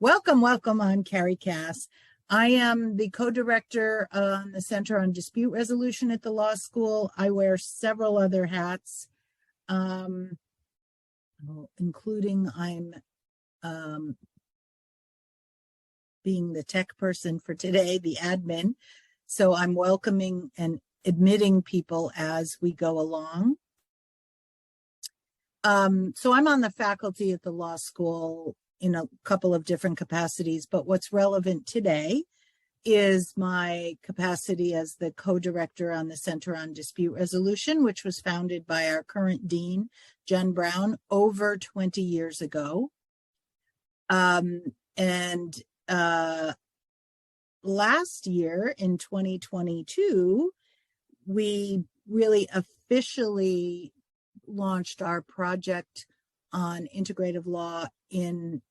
Welcome on Carrie Cass. I am the co-director on the Center on Dispute Resolution at the law school. I wear several other hats, including I'm being the tech person for today, the admin. So I'm welcoming and admitting people as we go along. So I'm on the faculty at the law school in a couple of different capacities, but what's relevant today is my capacity as the co-director on the Center on Dispute Resolution, which was founded by our current dean, Jen Brown, over 20 years ago. Last year in 2022, we really officially launched our project on integrative law in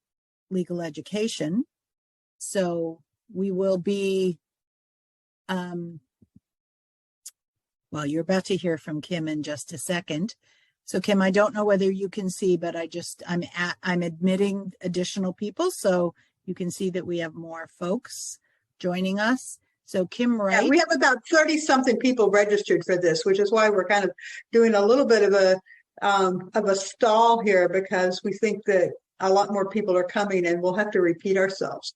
legal education. So we will be, well, you're about to hear from Kim in just a second. So Kim, I don't know whether you can see, but I'm admitting additional people. So you can see that we have more folks joining us. So Kim Wright. Yeah, we have about 30 something people registered for this, which is why we're kind of doing a little bit of a stall here, because we think that a lot more people are coming and we'll have to repeat ourselves.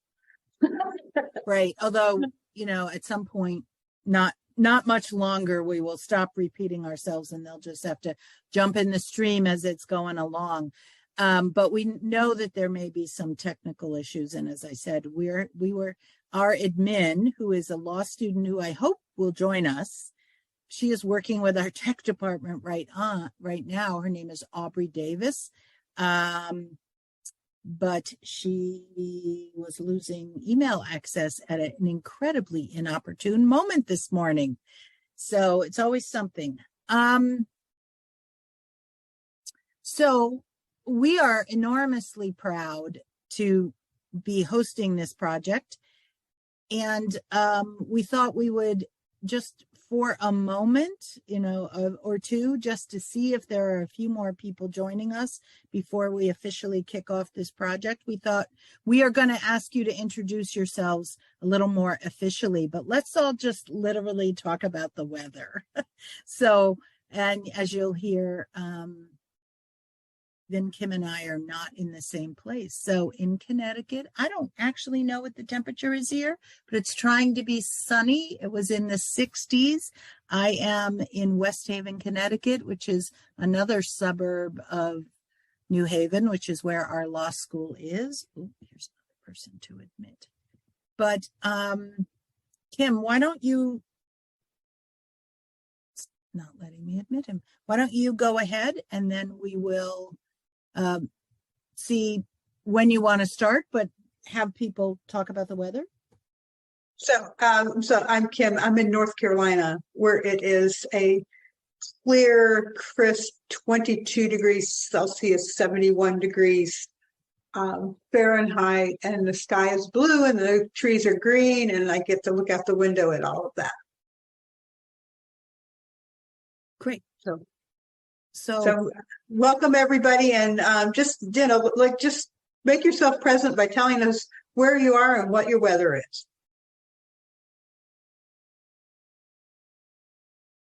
Right. Although, at some point, not much longer, we will stop repeating ourselves and they'll just have to jump in the stream as it's going along. But we know that there may be some technical issues. And as I said, our admin, who is a law student who I hope will join us. She is working with our tech department right now. Her name is Aubrey Davis. But she was losing email access at an incredibly inopportune moment this morning. So it's always something. So we are enormously proud to be hosting this project. And we thought we would just for a moment, or two, just to see if there are a few more people joining us before we officially kick off this project. We thought we are going to ask you to introduce yourselves a little more officially, but let's all just literally talk about the weather. So, and as you'll hear, then Kim and I are not in the same place. So in Connecticut, I don't actually know what the temperature is here, but it's trying to be sunny. It was in the 60s. I am in West Haven, Connecticut, which is another suburb of New Haven, which is where our law school is. Oh, here's another person to admit. But Kim, why don't you, it's not letting me admit him. Why don't you go ahead and then we will see when you want to start, but have people talk about the weather. So I'm Kim. I'm in North Carolina, where it is a clear, crisp 22 degrees Celsius, 71 degrees Fahrenheit, and the sky is blue and the trees are green, and I get to look out the window at all of that. Great. So welcome everybody, and just make yourself present by telling us where you are and what your weather is.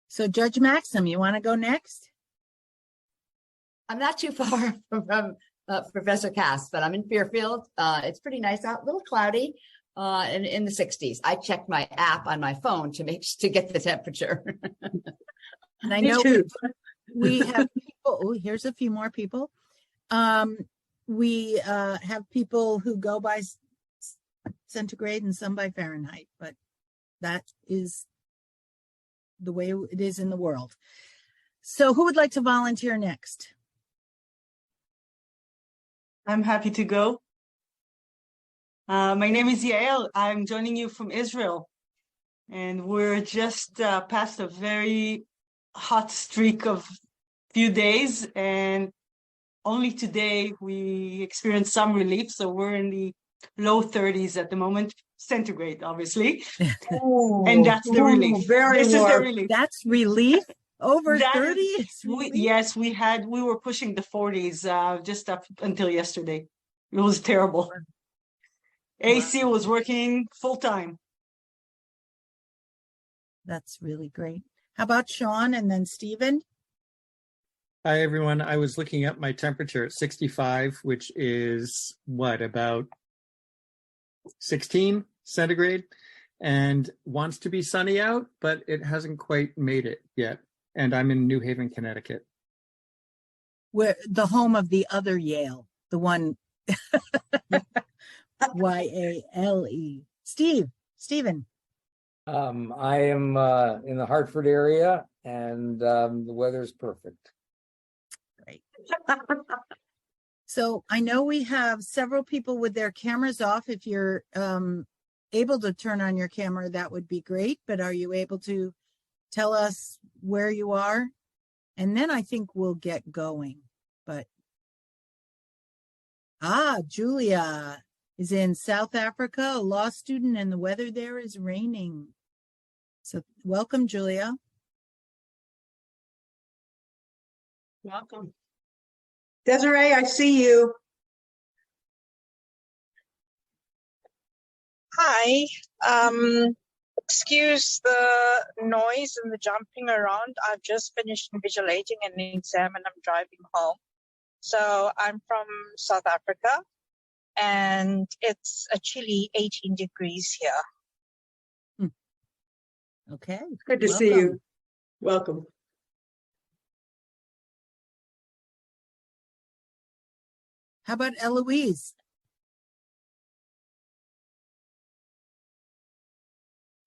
So Judge Maxim, you want to go next? I'm not too far from Professor Cass, but I'm in Fairfield. It's pretty nice out, a little cloudy, and in the 60s. I checked my app on my phone to get the temperature. And I know too. We have people, here's a few more people. We have people who go by centigrade and some by Fahrenheit, but that is the way it is in the world. So who would like to volunteer next? I'm happy to go. My name is Yael. I'm joining you from Israel. And we're just past a very hot streak of few days, and only today we experienced some relief. So we're in the low 30s at the moment, centigrade, obviously. And that's the relief. This is the relief. That's relief. Over 30? Yes, we were pushing the 40s just up until yesterday. It was terrible. AC was working full time. That's really great. How about Sean and then Stephen? Hi, everyone. I was looking up my temperature at 65, which is what, about 16 centigrade, and wants to be sunny out, but it hasn't quite made it yet. And I'm in New Haven, Connecticut. Where the home of the other Yale, the one Yale. Stephen. I am in the Hartford area, and the weather's perfect. Great. So I know we have several people with their cameras off. If you're able to turn on your camera, that would be great. But are you able to tell us where you are? And then I think we'll get going. But Julia is in South Africa, a law student, and the weather there is raining. So welcome, Julia. Welcome. Desiree, I see you. Hi. Excuse the noise and the jumping around. I've just finished invigilating an exam and I'm driving home. So I'm from South Africa and it's a chilly 18 degrees here. Okay. Good to see you. Welcome. How about Eloise?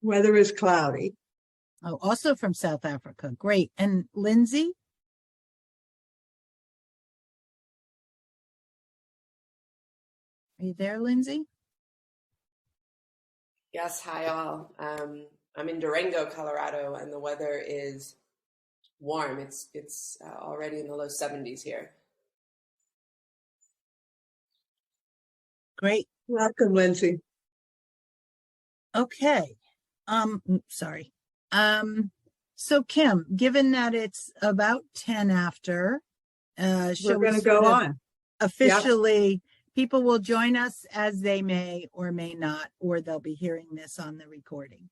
Weather is cloudy. Oh, also from South Africa. Great. And Lindsay? Are you there, Lindsay? Yes, hi all. I'm in Durango, Colorado, and the weather is warm. It's already in the low 70s here. Great. Welcome, Lindsay. Okay. Sorry. So Kim, given that it's about 10 after, We're shall we going to sort go of on. officially, people will join us as they may or may not, or they'll be hearing this on the recording.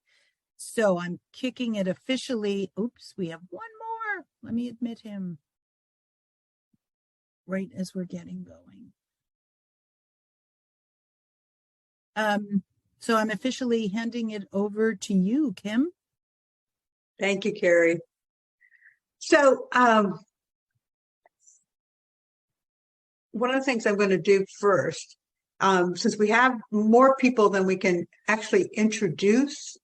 So I'm kicking it officially. Oops, we have one more. Let me admit him right as we're getting going. So I'm officially handing it over to you, Kim. Thank you, Carrie. So one of the things I'm going to do first, since we have more people than we can actually introduce,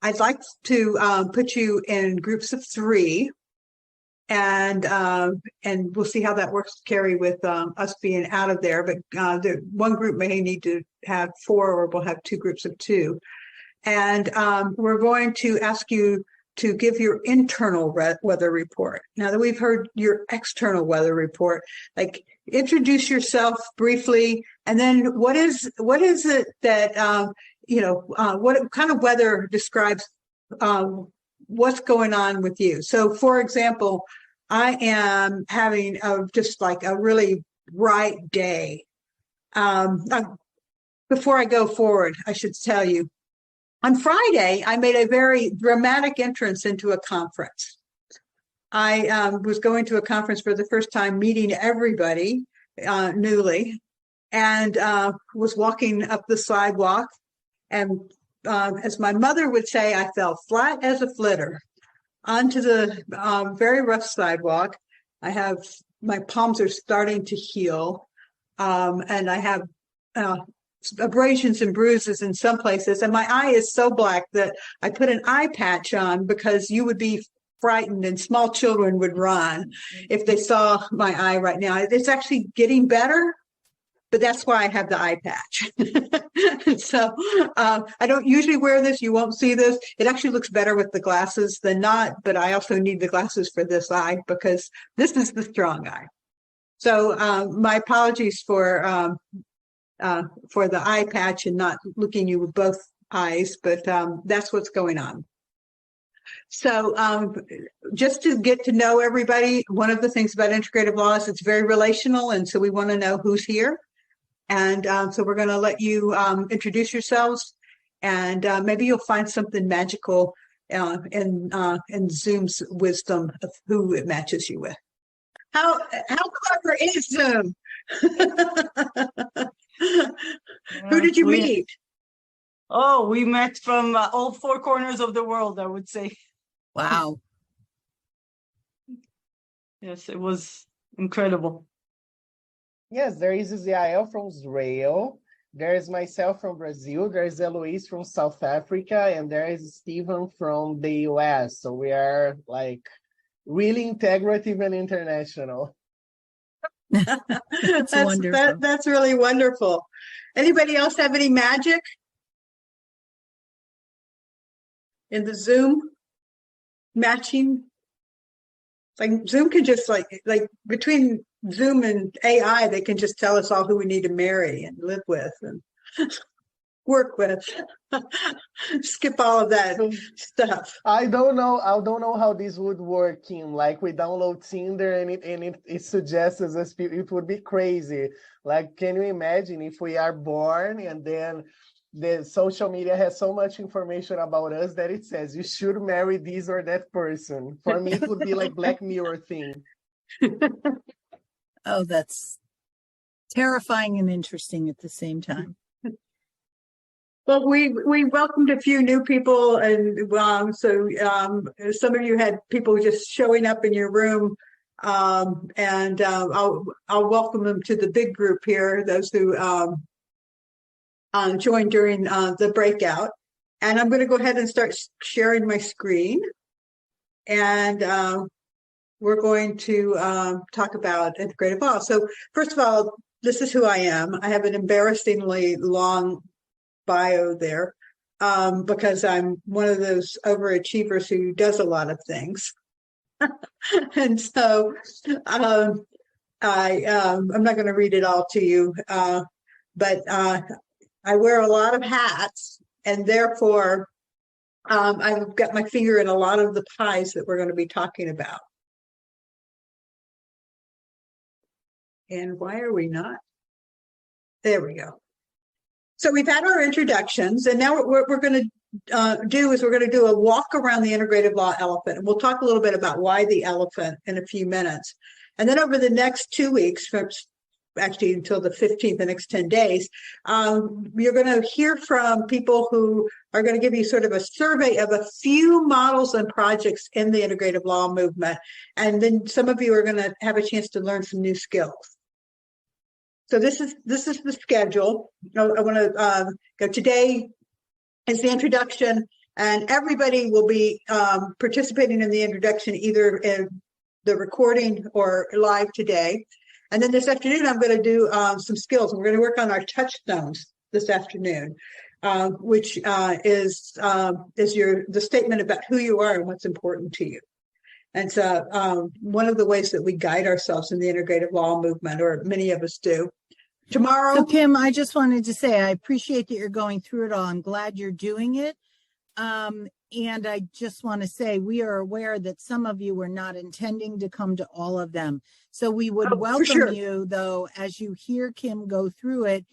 I'd like to put you in groups of 3. And we'll see how that works, Carrie, with us being out of there. But one group may need to have 4, or we'll have 2 groups of 2. And we're going to ask you to give your internal weather report. Now that we've heard your external weather report, like introduce yourself briefly, and then what is it that what kind of weather describes what's going on with you. So, for example, I am having just like a really bright day. Before I go forward, I should tell you, on Friday, I made a very dramatic entrance into a conference. I was going to a conference for the first time, meeting everybody newly, and was walking up the sidewalk. And as my mother would say, I fell flat as a flitter onto the very rough sidewalk. My palms are starting to heal, and I have abrasions and bruises in some places, and my eye is so black that I put an eye patch on because you would be frightened and small children would run if they saw my eye right now. It's actually getting better, but that's why I have the eye patch. So I don't usually wear this. You won't see this. It actually looks better with the glasses than not, but I also need the glasses for this eye because this is the strong eye. So my apologies for the eye patch and not looking you with both eyes, but that's what's going on. So just to get to know everybody, one of the things about integrative law is it's very relational, and so we want to know who's here. And so we're going to let you introduce yourselves, and maybe you'll find something magical in Zoom's wisdom of who it matches you with. How clever is Zoom? Who did you meet? Oh, we met from all four corners of the world, I would say. Wow. Yes, it was incredible. Yes, there is Israel from Israel. There is myself from Brazil. There is Eloise from South Africa, and there is Stephen from the US. So we are like really integrative and international. That's wonderful. That's really wonderful. Anybody else have any magic in the Zoom matching? Like Zoom can just like between Zoom and AI, they can just tell us all who we need to marry and live with and work with. Skip all of that stuff. I don't know how this would work, Kim. Like we download Tinder and it suggests us it would be crazy. Like, can you imagine if we are born and then the social media has so much information about us that it says you should marry this or that person? For me, it would be like Black Mirror thing. Oh, that's terrifying and interesting at the same time. Well, we welcomed a few new people, and so some of you had people just showing up in your room, and I'll welcome them to the big group here. Those who joined during the breakout, and I'm going to go ahead and start sharing my screen, and we're going to talk about integrative law. So first of all, this is who I am. I have an embarrassingly long bio there because I'm one of those overachievers who does a lot of things. And so I'm not going to read it all to you, but I wear a lot of hats, and therefore I've got my finger in a lot of the pies that we're going to be talking about. And why are we not? There we go. So we've had our introductions, and now what we're going to do is we're going to do a walk around the integrative law elephant. And we'll talk a little bit about why the elephant in a few minutes. And then over the next 2 weeks, actually until the 15th, the next 10 days, you're going to hear from people who are going to give you sort of a survey of a few models and projects in the integrative law movement. And then some of you are going to have a chance to learn some new skills. So this is the schedule. I want to go. Today is the introduction, and everybody will be participating in the introduction either in the recording or live today. And then this afternoon, I'm going to do some skills. We're going to work on our touchstones this afternoon, which is the statement about who you are and what's important to you. And so one of the ways that we guide ourselves in the integrative law movement, or many of us do. Tomorrow. So Kim, I just wanted to say, I appreciate that you're going through it all. I'm glad you're doing it. And I just want to say, we are aware that some of you were not intending to come to all of them. So we would welcome you, though, as you hear Kim go through it.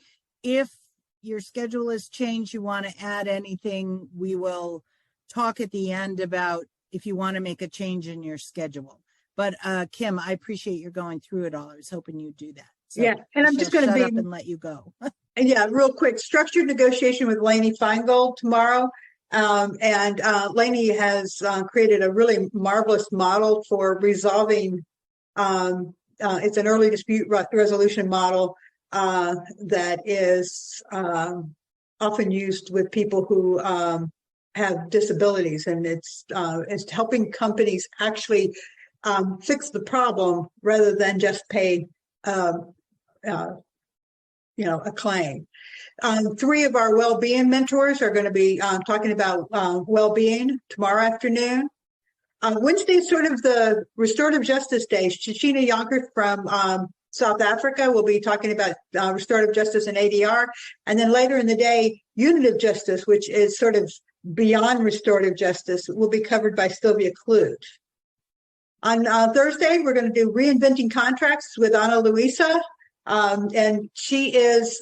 If your schedule has changed, you want to add anything, we will talk at the end about if you want to make a change in your schedule. But Kim, I appreciate your going through it all. I was hoping you'd do that. So yeah, and I'm just going to shut up and let you go. Yeah, real quick, structured negotiation with Lainey Feingold tomorrow. And Lainey has created a really marvelous model for resolving. It's an early dispute resolution model that is often used with people who have disabilities, and it's helping companies actually fix the problem rather than just pay a claim. 3 of our well-being mentors are going to be talking about well-being tomorrow afternoon. Wednesday is sort of the restorative justice day. Shashina Yonkers from South Africa will be talking about restorative justice and ADR. And then later in the day, unitive justice, which is sort of beyond restorative justice, will be covered by Sylvia Kluge. On Thursday, we're going to do reinventing contracts with Ana Luisa. And she's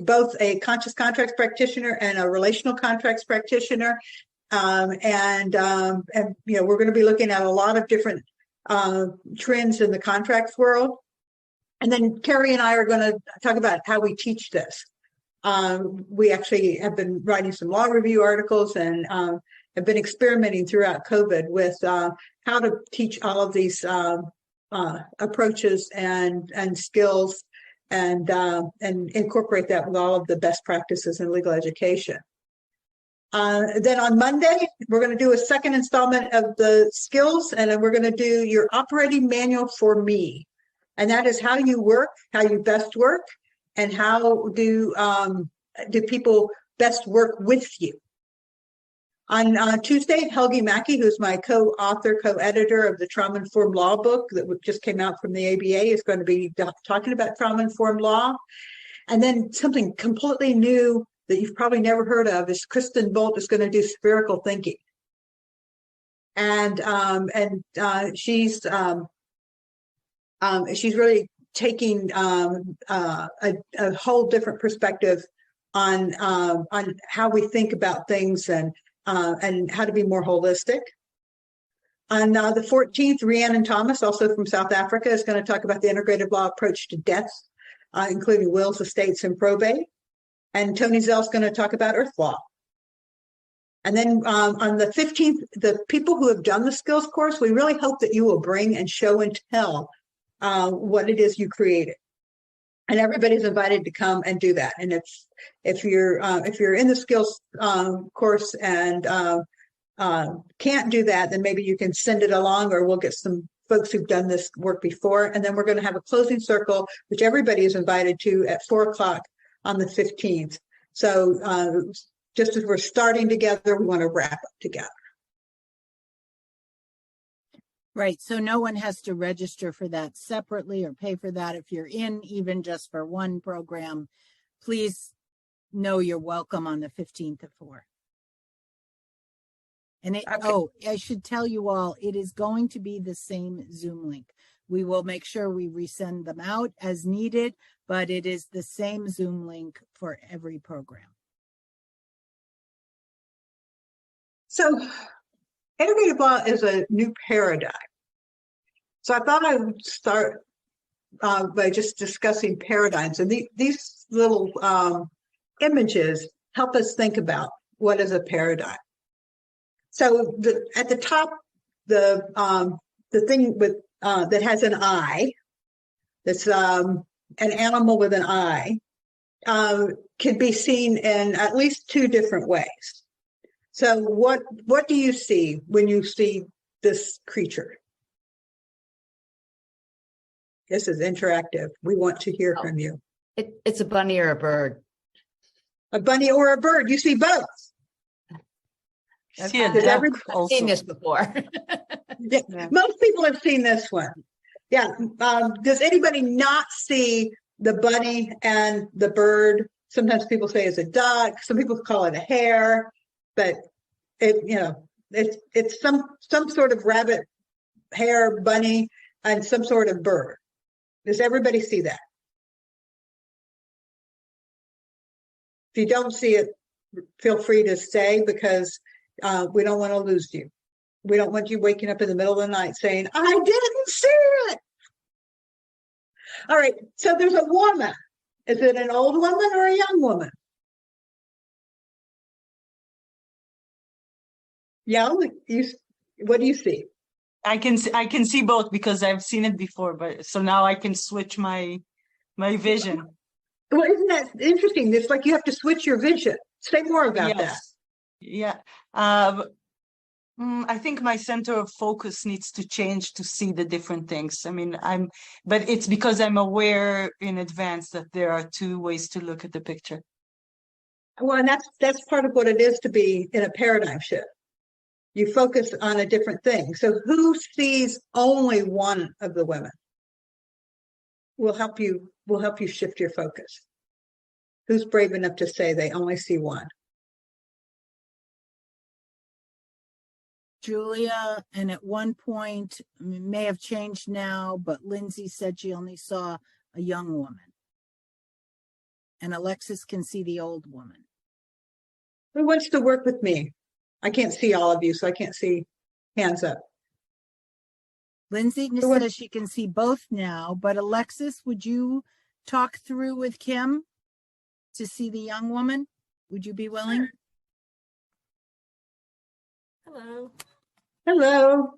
both a conscious contracts practitioner and a relational contracts practitioner. And we're going to be looking at a lot of different trends in the contracts world. And then Carrie and I are going to talk about how we teach this. We actually have been writing some law review articles and have been experimenting throughout COVID with how to teach all of these approaches and skills and incorporate that with all of the best practices in legal education. Then on Monday, we're going to do a second installment of the skills, and then we're going to do your operating manual for me. And that is how you work, how you best work, and how do people best work with you. On Tuesday, Helgi Mackey, who's my co-author, co-editor of the Trauma-Informed Law book that just came out from the ABA, is going to be talking about trauma-informed law. And then something completely new that you've probably never heard of is Kristen Bolt is going to do spherical thinking. And she's really taking a whole different perspective on how we think about things and how to be more holistic. On the 14th, Rhiannon Thomas, also from South Africa, is going to talk about the integrative law approach to death, including wills, estates, and probate. And Tony Zell's going to talk about earth law. And then on the 15th, the people who have done the skills course, we really hope that you will bring and show and tell what it is you created. And everybody's invited to come and do that. And if you're in the skills course and can't do that, then maybe you can send it along, or we'll get some folks who've done this work before. And then we're going to have a closing circle, which everybody is invited to at 4:00 on the 15th. So just as we're starting together, we want to wrap up together. Right. So no one has to register for that separately or pay for that. If you're in even just for one program, please know you're welcome on the 15th at 4. And I should tell you all, it is going to be the same Zoom link. We will make sure we resend them out as needed, but it is the same Zoom link for every program. So integrative law is a new paradigm. So I thought I would start by just discussing paradigms. And these little images help us think about what is a paradigm. So at the top, the thing with that has an eye, that's an animal with an eye, can be seen in at least 2 different ways. So what do you see when you see this creature? This is interactive. We want to hear from you. It's a bunny or a bird. A bunny or a bird. You see both. I've seen this before. Yeah. Most people have seen this one. Yeah. Does anybody not see the bunny and the bird? Sometimes people say it's a duck. Some people call it a hare, but it's some sort of rabbit, hare, bunny, and some sort of bird. Does everybody see that? If you don't see it, feel free to say, because we don't want to lose you. We don't want you waking up in the middle of the night saying, I didn't see it. All right. So there's a woman. Is it an old woman or a young woman? Young? What do you see? I can see both because I've seen it before, but so now I can switch my vision. Well, isn't that interesting? It's like you have to switch your vision. Say more about that. Yeah. I think my center of focus needs to change to see the different things. I mean, but it's because I'm aware in advance that there are 2 ways to look at the picture. Well, and that's part of what it is to be in a paradigm shift. You focus on a different thing. So who sees only one of the women? We'll help you shift your focus. Who's brave enough to say they only see one? Julia, and at one point, may have changed now, but Lindsay said she only saw a young woman. And Alexis can see the old woman. Who wants to work with me? I can't see all of you, so I can't see hands up. Lindsay says she can see both now, but Alexis, would you talk through with Kim to see the young woman? Would you be willing? Hello. Hello.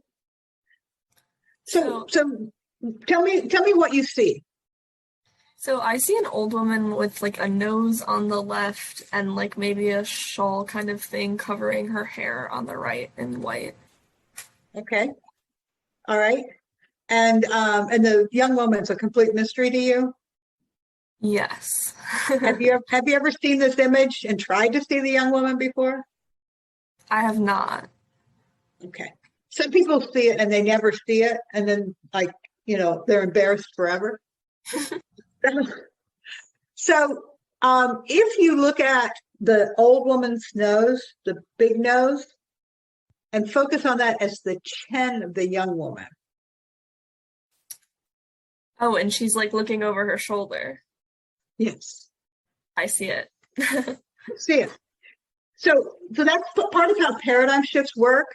So tell me what you see. So I see an old woman with like a nose on the left and like maybe a shawl kind of thing covering her hair on the right in white. Okay. All right. And the young woman's a complete mystery to you? Yes. Have you ever seen this image and tried to see the young woman before? I have not. Okay. Some people see it and they never see it, and then they're embarrassed forever. So if you look at the old woman's nose, the big nose, and focus on that as the chin of the young woman. Oh, and she's like looking over her shoulder. Yes. I see it. See it. So that's part of how paradigm shifts work.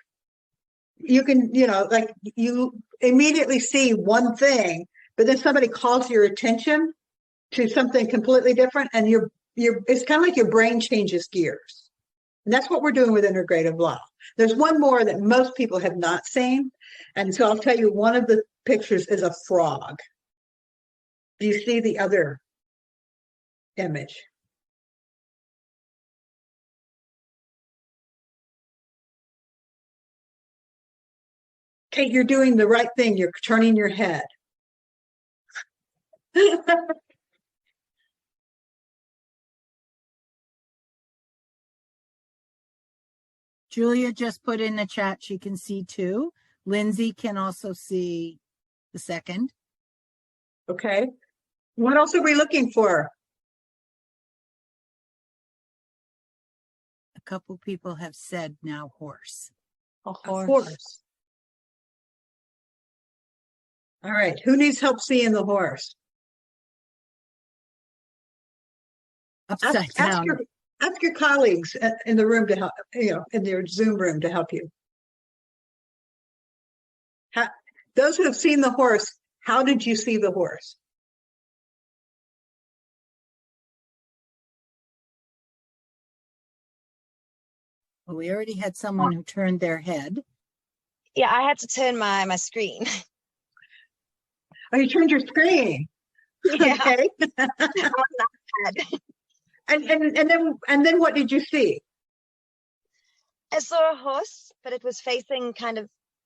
You can, you immediately see one thing, but then somebody calls your attention to something completely different, and it's kind of like your brain changes gears. And that's what we're doing with integrative law. There's one more that most people have not seen. And so I'll tell you, one of the pictures is a frog. Do you see the other image? Kate, you're doing the right thing. You're turning your head. Julia just put in the chat she can see two. Lindsay can also see the second. Okay. What else are we looking for? A couple people have said now horse. A A horse. horse. All right. Who needs help seeing the horse? Upside down. Ask your colleagues in the room to help, in their Zoom room to help you. Those who have seen the horse, how did you see the horse? Well, we already had someone who turned their head. Yeah, I had to turn my screen. Oh, you turned your screen. Yeah. Okay. And then what did you see? I saw a horse, but it was facing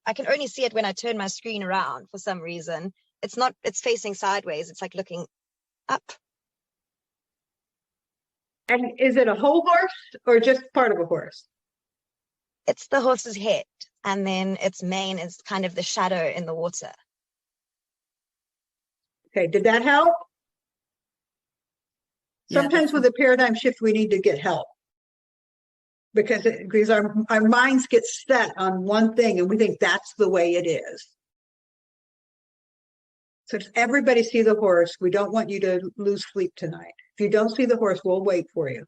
I can only see it when I turn my screen around for some reason. It's facing sideways. It's like looking up. And is it a whole horse or just part of a horse? It's the horse's head, and then its mane is kind of the shadow in the water. Okay, did that help? Yeah, Sometimes with a paradigm shift, we need to get help because our minds get set on one thing and we think that's the way it is. So does everybody see the horse? We don't want you to lose sleep tonight. If you don't see the horse, we'll wait for you.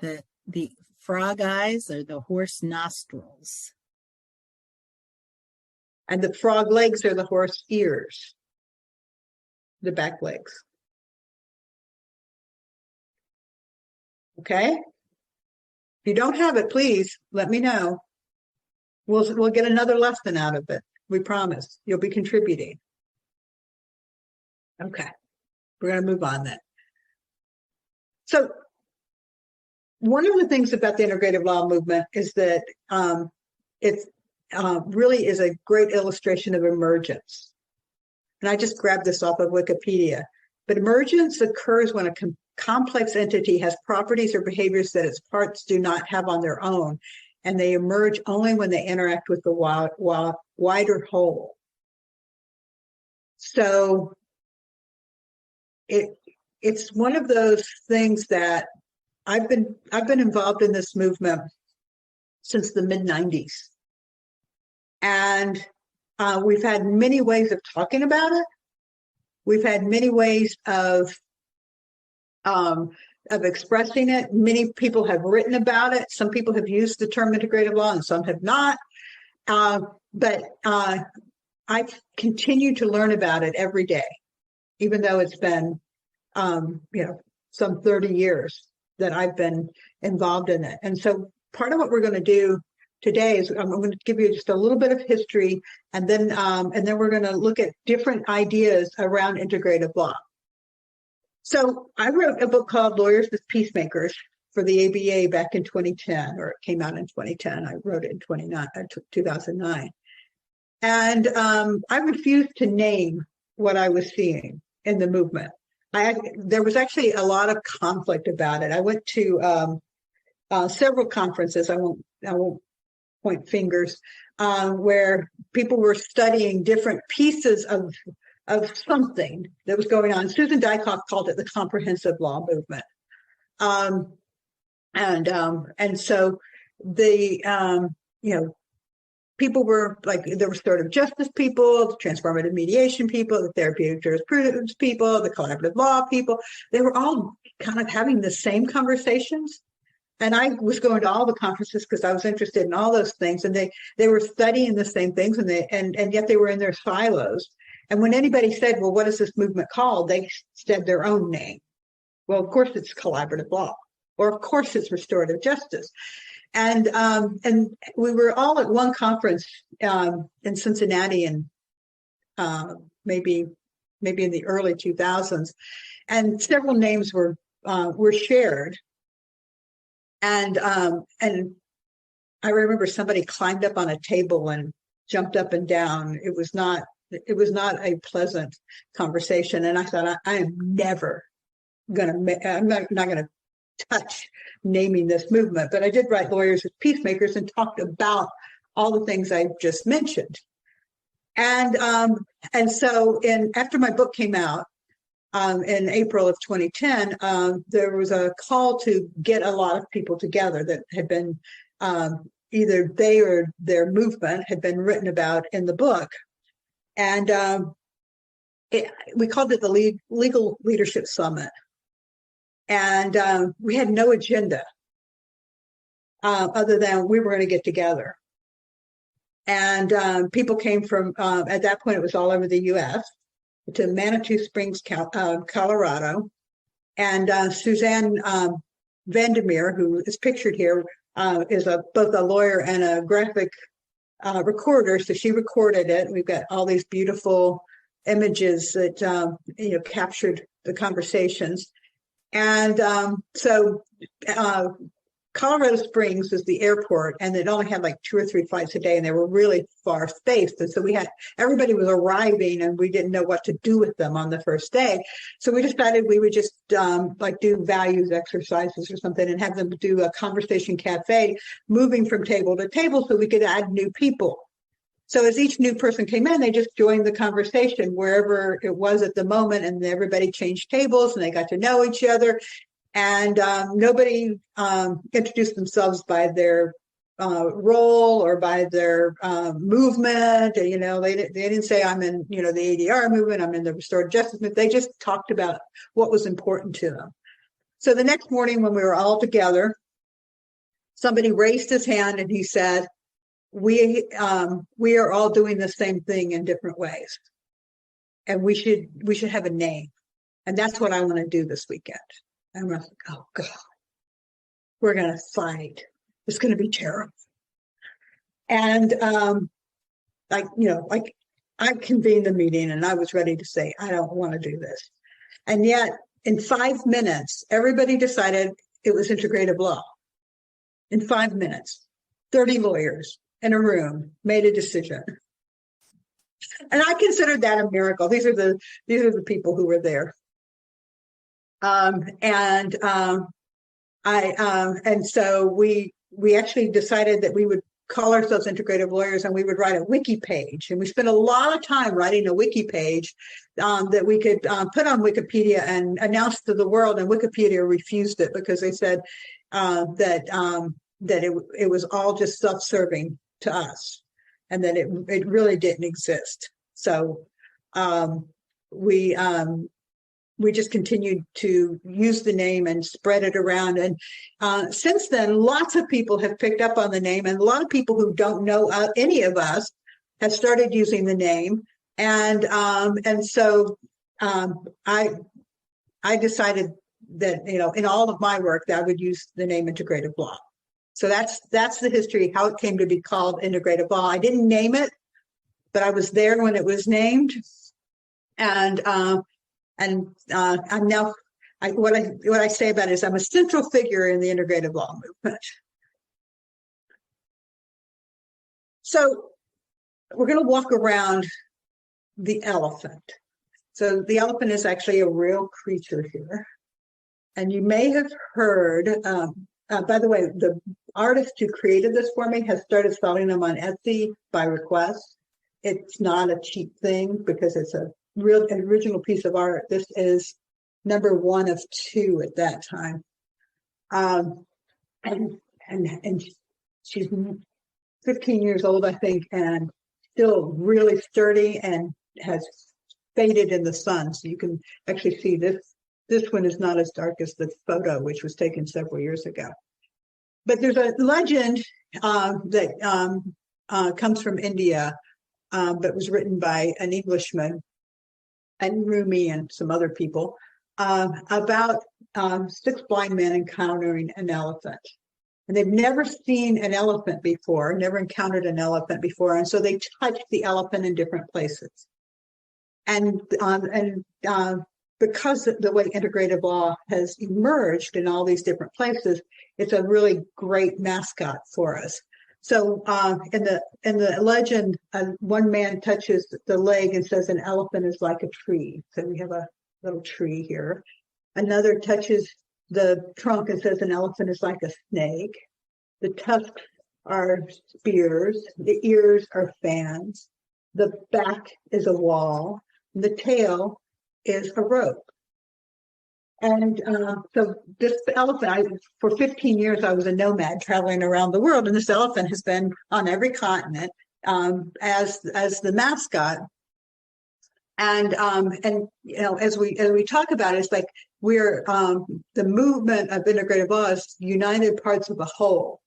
The frog eyes are the horse nostrils. And the frog legs are the horse ears, the back legs. Okay? If you don't have it, please let me know. We'll get another lesson out of it. We promise. You'll be contributing. Okay. We're going to move on then. So one of the things about the integrative law movement is that it really is a great illustration of emergence. And I just grabbed this off of Wikipedia. But emergence occurs when a complex entity has properties or behaviors that its parts do not have on their own, and they emerge only when they interact with the wider whole. So it's one of those things that I've been involved in this movement since the mid-90s. And we've had many ways of talking about it. We've had many ways of expressing it. Many people have written about it. Some people have used the term integrative law and some have not. But I continue to learn about it every day, even though it's been, some 30 years that I've been involved in it. And so part of what we're going to do today is I'm going to give you just a little bit of history, and then we're going to look at different ideas around integrative law. So I wrote a book called Lawyers as Peacemakers for the ABA back in 2010, or it came out in 2010. I wrote it in 2009. And I refused to name what I was seeing in the movement. There was actually a lot of conflict about it. I went to several conferences. I won't point fingers, where people were studying different pieces of something that was going on. Susan Dykoff called it the comprehensive law movement. And so the, people were like, there were restorative justice people, the transformative mediation people, the therapeutic jurisprudence people, the collaborative law people. They were all kind of having the same conversations. And I was going to all the conferences because I was interested in all those things. And they were studying the same things, and yet they were in their silos. And when anybody said, well, what is this movement called? They said their own name. Well, of course it's collaborative law, or of course it's restorative justice. And we were all at one conference in Cincinnati, and maybe in the early 2000s, and several names were shared. And I remember somebody climbed up on a table and jumped up and down. It was not a pleasant conversation. And I thought, I'm not going to touch naming this movement. But I did write Lawyers as Peacemakers and talked about all the things I just mentioned. And so after my book came out in April of 2010, there was a call to get a lot of people together that had been either they or their movement had been written about in the book. And we called it the Legal Leadership Summit. And we had no agenda other than we were going to get together. And people came from, at that point, it was all over the U.S., to Manitou Springs, Colorado. And Suzanne Vandermeer, who is pictured here, is both a lawyer and a graphic recorder. So she recorded it. We've got all these beautiful images that captured the conversations. And so Colorado Springs was the airport, and it only had like 2 or 3 flights a day, and they were really far spaced. And so everybody was arriving, and we didn't know what to do with them on the first day. So we decided we would just do values exercises or something and have them do a conversation cafe, moving from table to table so we could add new people. So as each new person came in, they just joined the conversation wherever it was at the moment, and everybody changed tables and they got to know each other. And nobody introduced themselves by their role or by their movement. They didn't say, I'm in the ADR movement, I'm in the restorative justice movement. They just talked about what was important to them. So the next morning when we were all together, somebody raised his hand and he said, we are all doing the same thing in different ways, and we should have a name. And that's what I want to do this weekend. And I was like, oh God, we're going to fight. It's going to be terrible. And I convened the meeting and I was ready to say, I don't want to do this. And yet in 5 minutes, everybody decided it was integrative law. In 5 minutes, 30 lawyers in a room made a decision. And I considered that a miracle. These are the people who were there. And so we actually decided that we would call ourselves integrative lawyers, and we would write a wiki page. And we spent a lot of time writing a wiki page that we could put on Wikipedia and announce to the world. And Wikipedia refused it because they said that it was all just self-serving to us, and that it really didn't exist. So we just continued to use the name and spread it around. And since then, lots of people have picked up on the name, and a lot of people who don't know any of us have started using the name. And so I decided that, you know, in all of my work that I would use the name Integrative Law. So that's the history, how it came to be called Integrative Law. I didn't name it, but I was there when it was named. And I'm now, what I say about it is I'm a central figure in the integrative law movement. So we're going to walk around the elephant. So the elephant is actually a real creature here. And you may have heard, by the way, the artist who created this for me has started selling them on Etsy by request. It's not a cheap thing because it's a real original piece of art. This is number 1 of 2 at that time. And she's 15 years old, I think, and still really sturdy and has faded in the sun. So you can actually see this one is not as dark as the photo, which was taken several years ago. But there's a legend that comes from India, but was written by an Englishman and Rumi and some other people about 6 blind men encountering an elephant. And they've never seen an elephant before, never encountered an elephant before. And so they touch the elephant in different places. And because of the way integrative law has emerged in all these different places, it's a really great mascot for us. So in the legend, one man touches the leg and says an elephant is like a tree. So we have a little tree here. Another touches the trunk and says an elephant is like a snake. The tusks are spears. The ears are fans. The back is a wall. The tail is a rope. And so this elephant, for 15 years, I was a nomad traveling around the world, and this elephant has been on every continent as the mascot. And you know, as we talk about it, it's like we're the movement of integrative law is united parts of a whole.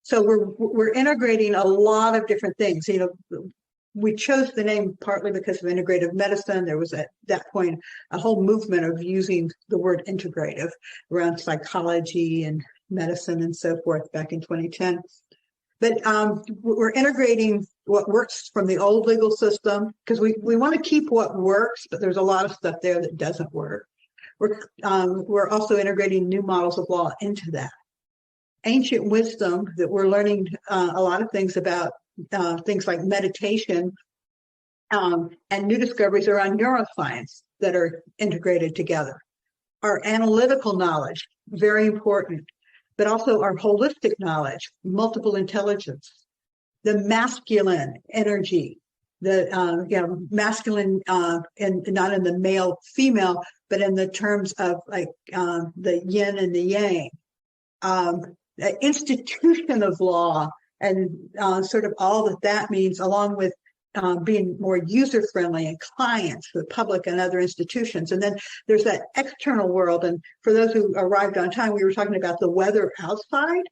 So we're integrating a lot of different things. You know, we chose the name partly because of integrative medicine. There was at that point a whole movement of using the word integrative around psychology and medicine and so forth back in 2010. But we're integrating what works from the old legal system because we want to keep what works, but there's a lot of stuff there that doesn't work. We're also integrating new models of law into that. Ancient wisdom that we're learning a lot of things about, things like meditation and new discoveries around neuroscience that are integrated together. Our analytical knowledge, very important, but also our holistic knowledge, multiple intelligence, the masculine energy, the masculine, and not in the male female, but in the terms of like the yin and the yang, the institution of law, and sort of all that means, along with being more user-friendly and clients for the public and other institutions. And then there's that external world. And for those who arrived on time, we were talking about the weather outside,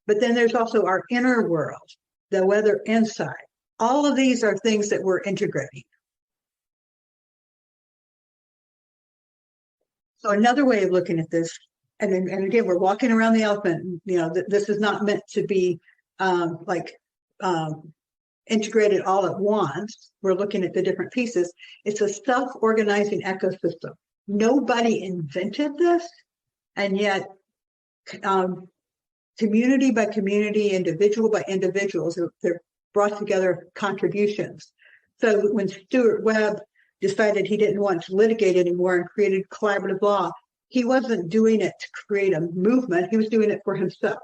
but then there's also our inner world, the weather inside. All of these are things that we're integrating. So another way of looking at this, and again, we're walking around the elephant, you know, this is not meant to be integrated all at once. We're looking at the different pieces. It's a self-organizing ecosystem. Nobody invented this, and yet community by community, individual by individuals, they're brought together contributions. So when Stuart Webb decided he didn't want to litigate anymore and created collaborative law, he wasn't doing it to create a movement. He was doing it for himself.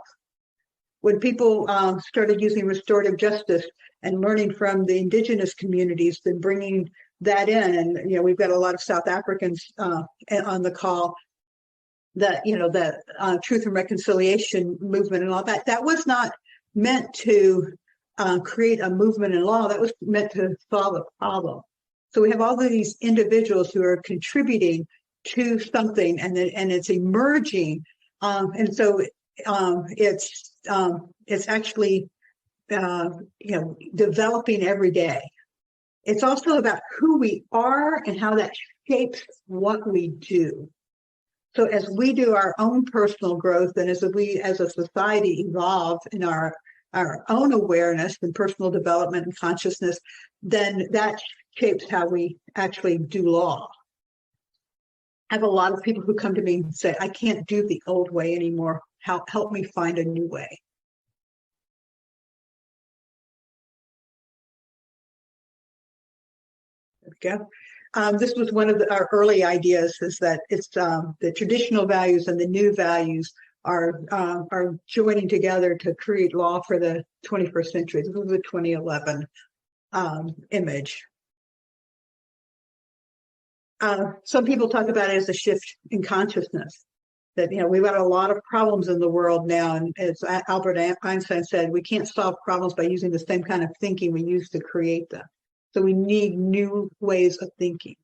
When people started using restorative justice and learning from the indigenous communities and bringing that in, and you know, we've got a lot of South Africans on the call, that, you know, the truth and reconciliation movement and all that, that was not meant to create a movement in law. That was meant to solve a problem. So we have all of these individuals who are contributing to something, and it's emerging, and so it's actually developing every day. It's also about who we are and how that shapes what we do. So as we do our own personal growth, and as we as a society evolve in our own awareness and personal development and consciousness, then that shapes how we actually do law. I have a lot of people who come to me and say, I can't do the old way anymore. Help me find a new way. There we go. This was one of our early ideas, is that it's the traditional values and the new values are joining together to create law for the 21st century. This was a 2011 image. Some people talk about it as a shift in consciousness, that, we've got a lot of problems in the world now. And as Albert Einstein said, we can't solve problems by using the same kind of thinking we used to create them. So we need new ways of thinking.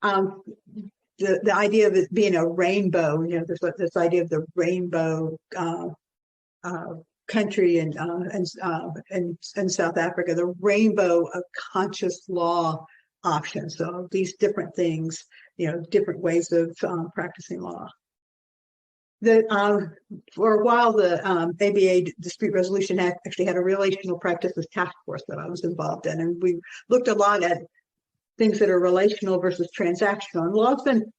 The idea of it being a rainbow, there's this idea of the rainbow country in South Africa, the rainbow of conscious law options. So these different things, different ways of practicing law. For a while, the ABA Dispute Resolution Act actually had a relational practices task force that I was involved in, and we looked a lot at things that are relational versus transactional. And law's been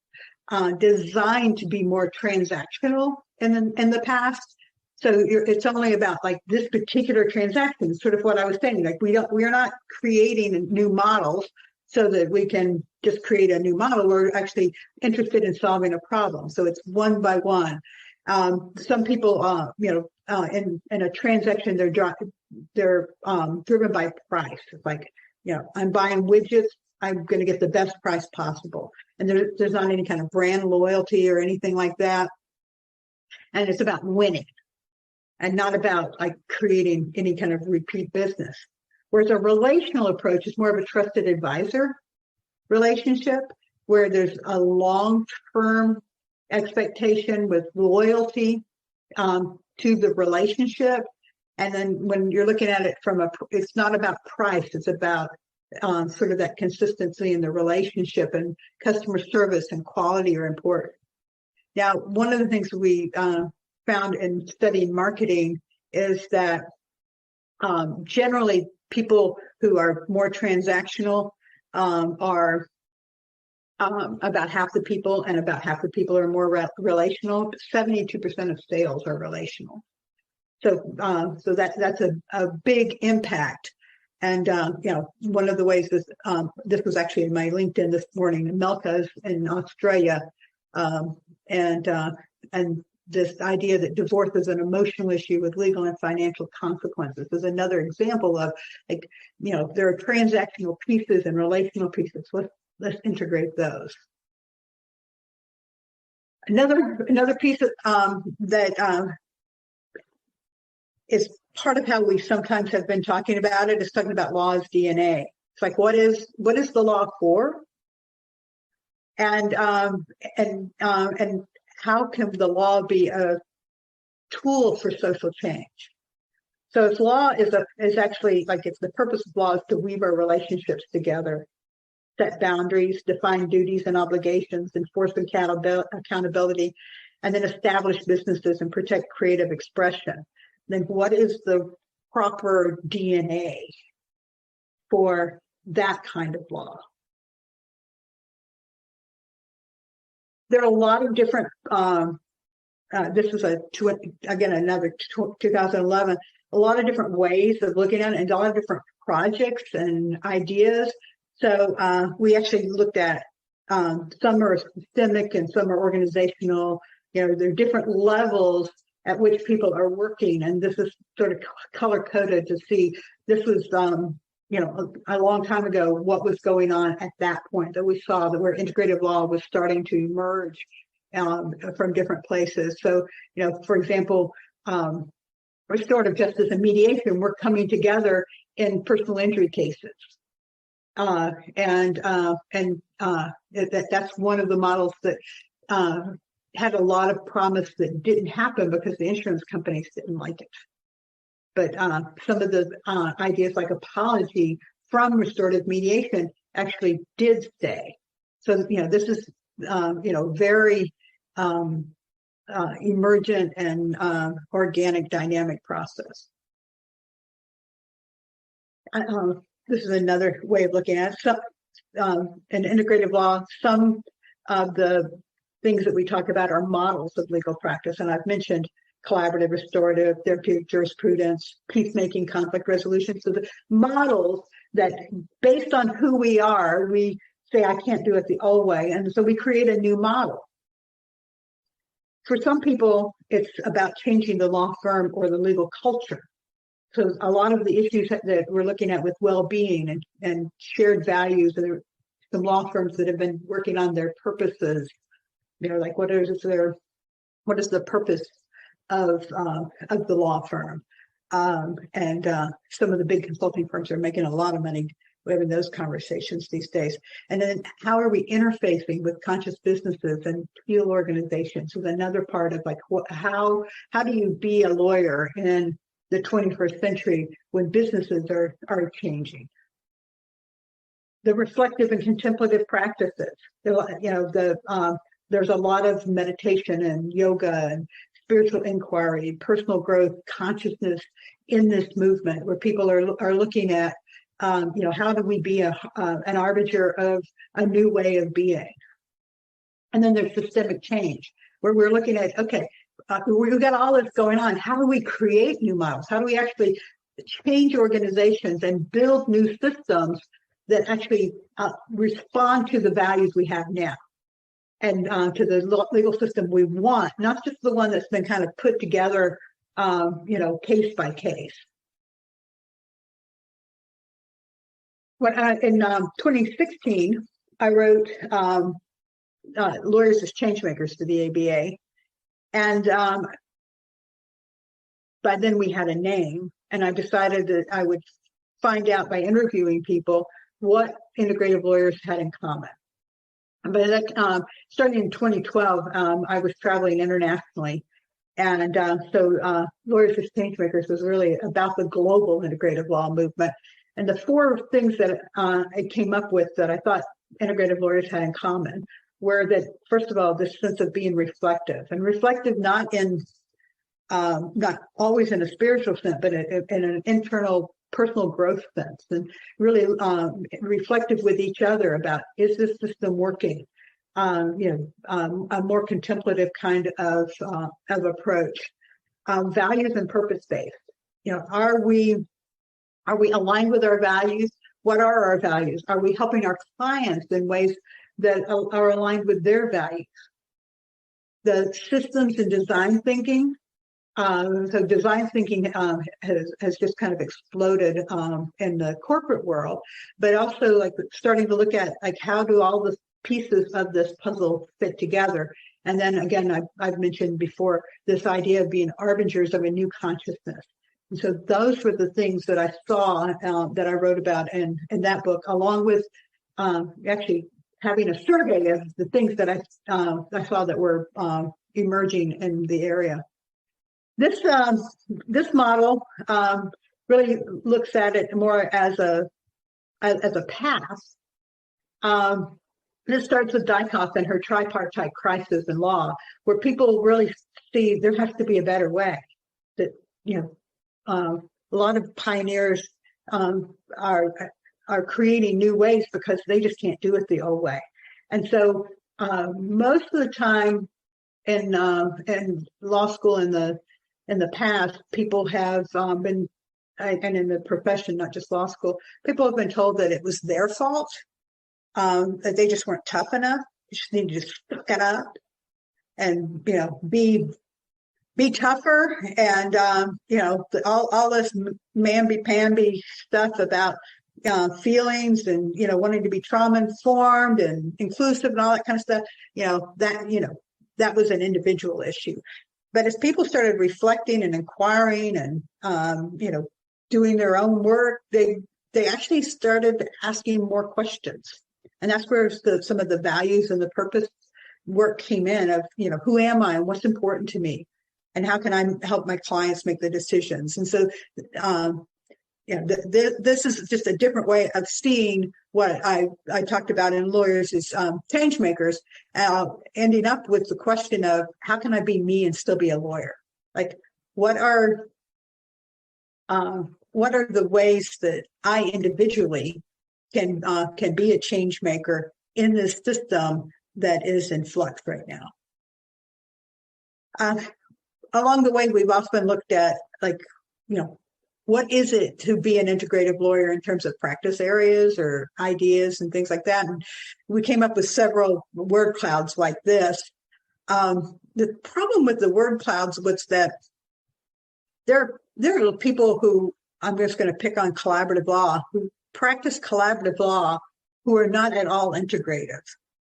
designed to be more transactional in the past. So it's only about like this particular transaction, sort of what I was saying. Like we are not creating new models so that we can just create a new model. We're actually interested in solving a problem. So it's one by one. Some people, in a transaction, they're driven by price. It's like, I'm buying widgets, I'm going to get the best price possible. And there's not any kind of brand loyalty or anything like that. And it's about winning and not about like creating any kind of repeat business. Whereas a relational approach is more of a trusted advisor relationship, where there's a long-term expectation with loyalty to the relationship. And then when you're looking at it it's not about price, it's about sort of that consistency in the relationship, and customer service and quality are important. Now, one of the things we found in studying marketing is that generally people who are more transactional are about half the people, and about half the people are more relational. 72% of sales are relational. So that's a big impact. And one of the ways is this was actually in my LinkedIn this morning. Melka's in Australia, and this idea that divorce is an emotional issue with legal and financial consequences is another example of, like, there are transactional pieces and relational pieces. Let's integrate those. Another piece that is part of how we sometimes have been talking about it is talking about law as DNA. It's like, what is the law for? And how can the law be a tool for social change? So if law is actually, like, it's the purpose of law is to weave our relationships together, set boundaries, define duties and obligations, enforce accountability, and then establish businesses and protect creative expression. Then what is the proper DNA for that kind of law? There are a lot of different, this is another 2011, a lot of different ways of looking at it, and a lot of different projects and ideas. So we actually looked at, some are systemic and some are organizational. There are different levels at which people are working, and this is sort of color-coded to see. This was, a long time ago, what was going on at that point, that we saw that where integrative law was starting to emerge from different places. So, for example, restorative justice and mediation were coming together in personal injury cases. That's one of the models that had a lot of promise that didn't happen because the insurance companies didn't like it. But some of the ideas like apology from restorative mediation actually did stay. So, this is, very emergent and organic dynamic process. This is another way of looking at it. So, in integrative law, some of the things that we talk about are models of legal practice. And I've mentioned collaborative, restorative, therapeutic jurisprudence, peacemaking, conflict resolution. So the models that, based on who we are, we say, I can't do it the old way. And so we create a new model. For some people, it's about changing the law firm or the legal culture. So a lot of the issues that we're looking at with well-being and shared values, and there are some law firms that have been working on their purposes. Like what is the purpose of the law firm? And some of the big consulting firms are making a lot of money having those conversations these days. And then how are we interfacing with conscious businesses and field organizations is another part of like how do you be a lawyer in the 21st century when businesses are changing? The reflective and contemplative practices, there's a lot of meditation and yoga and spiritual inquiry, personal growth, consciousness in this movement where people are looking at, how do we be an arbiter of a new way of being? And then there's systemic change where we're looking at, okay, we've got all this going on. How do we create new models? How do we actually change organizations and build new systems that actually respond to the values we have now and to the legal system we want, not just the one that's been kind of put together, case by case. In 2016, I wrote Lawyers as Changemakers to the ABA. And by then we had a name, and I decided that I would find out by interviewing people what integrative lawyers had in common. But that, starting in 2012, I was traveling internationally. And so Lawyers as Changemakers was really about the global integrative law movement. And the four things that I came up with that I thought integrative lawyers had in common were that, first of all, this sense of being reflective, and reflective not always in a spiritual sense, but in an internal personal growth sense, and really reflective with each other about, is this system working? A more contemplative kind of approach. Values and purpose-based. Are we aligned with our values? What are our values? Are we helping our clients in ways that are aligned with their values? The systems and design thinking. So design thinking has just kind of exploded in the corporate world, but also like starting to look at like how do all the pieces of this puzzle fit together? And then again, I've mentioned before this idea of being arbingers of a new consciousness. And so those were the things that I saw that I wrote about in that book, along with actually having a survey of the things that I saw that were emerging in the area. This model really looks at it more as a path. This starts with Dykhoff and her tripartite crisis in law, where people really see there has to be a better way. That a lot of pioneers are creating new ways because they just can't do it the old way. And so most of the time in law school in the past, people have been, and in the profession, not just law school, people have been told that it was their fault, that they just weren't tough enough. You just need to just suck it up and be tougher, and all this mamby-pamby stuff about feelings and wanting to be trauma informed and inclusive and all that kind of stuff. That was an individual issue. But as people started reflecting and inquiring and doing their own work, they they actually started asking more questions. And that's where some of the values and the purpose work came in of, who am I and what's important to me? And how can I help my clients make the decisions? And so, this is just a different way of seeing what I talked about in lawyers is change makers, ending up with the question of how can I be me and still be a lawyer? Like, what are the ways that I individually can be a change maker in this system that is in flux right now? Along the way, we've often looked at, what is it to be an integrative lawyer in terms of practice areas or ideas and things like that? And we came up with several word clouds like this. The problem with the word clouds was that there are people who, I'm just going to pick on collaborative law, who practice collaborative law who are not at all integrative.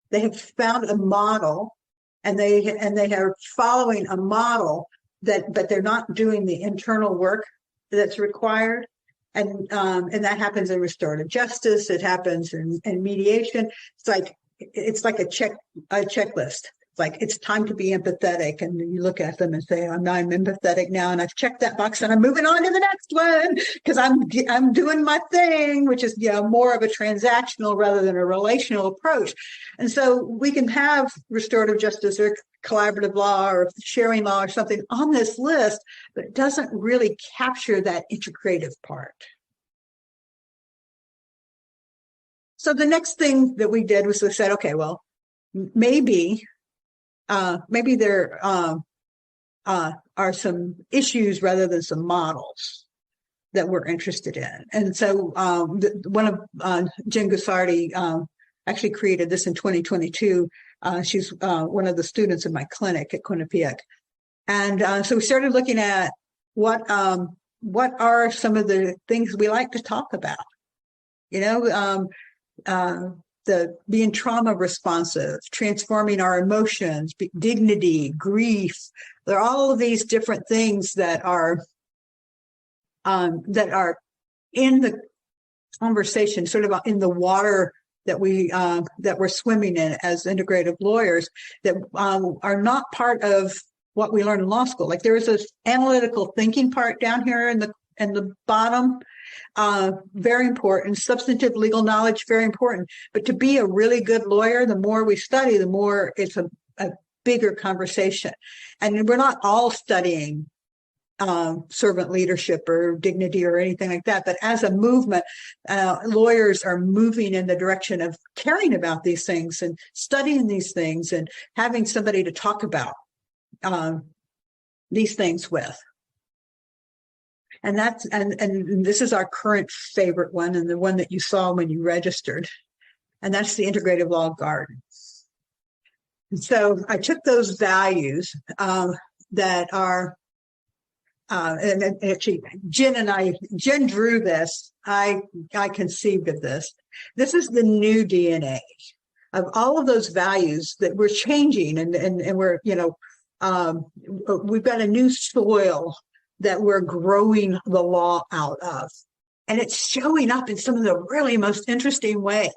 They have found a model and they are following a model but they're not doing the internal work that's required. And that happens in restorative justice. It happens in mediation. It's like a checklist. Like, it's time to be empathetic, and you look at them and say, I'm empathetic now, and I've checked that box, and I'm moving on to the next one because I'm doing my thing, which is more of a transactional rather than a relational approach. And so we can have restorative justice or collaborative law or sharing law or something on this list, but it doesn't really capture that integrative part. So the next thing that we did was we said, okay, well, maybe there are some issues rather than some models that we're interested in. And so one of Jen Gussardi actually created this in 2022. She's one of the students in my clinic at Quinnipiac. And so we started looking at what are some of the things we like to talk about, being trauma responsive, transforming our emotions, dignity, grief. There are all of these different things that are in the conversation, sort of in the water that we're swimming in as integrative lawyers, that are not part of what we learn in law school. Like, there is this analytical thinking part down here in the bottom. Very important. Substantive legal knowledge, very important. But to be a really good lawyer, the more we study, the more it's a bigger conversation. And we're not all studying servant leadership or dignity or anything like that. But as a movement, lawyers are moving in the direction of caring about these things and studying these things and having somebody to talk about these things with. And and this is our current favorite one, and the one that you saw when you registered. And that's the Integrative Law Garden. And so I took those values that are, and actually Jen drew this. I conceived of this. This is the new DNA of all of those values that we're changing, and we're, we've got a new soil that we're growing the law out of. And it's showing up in some of the really most interesting ways.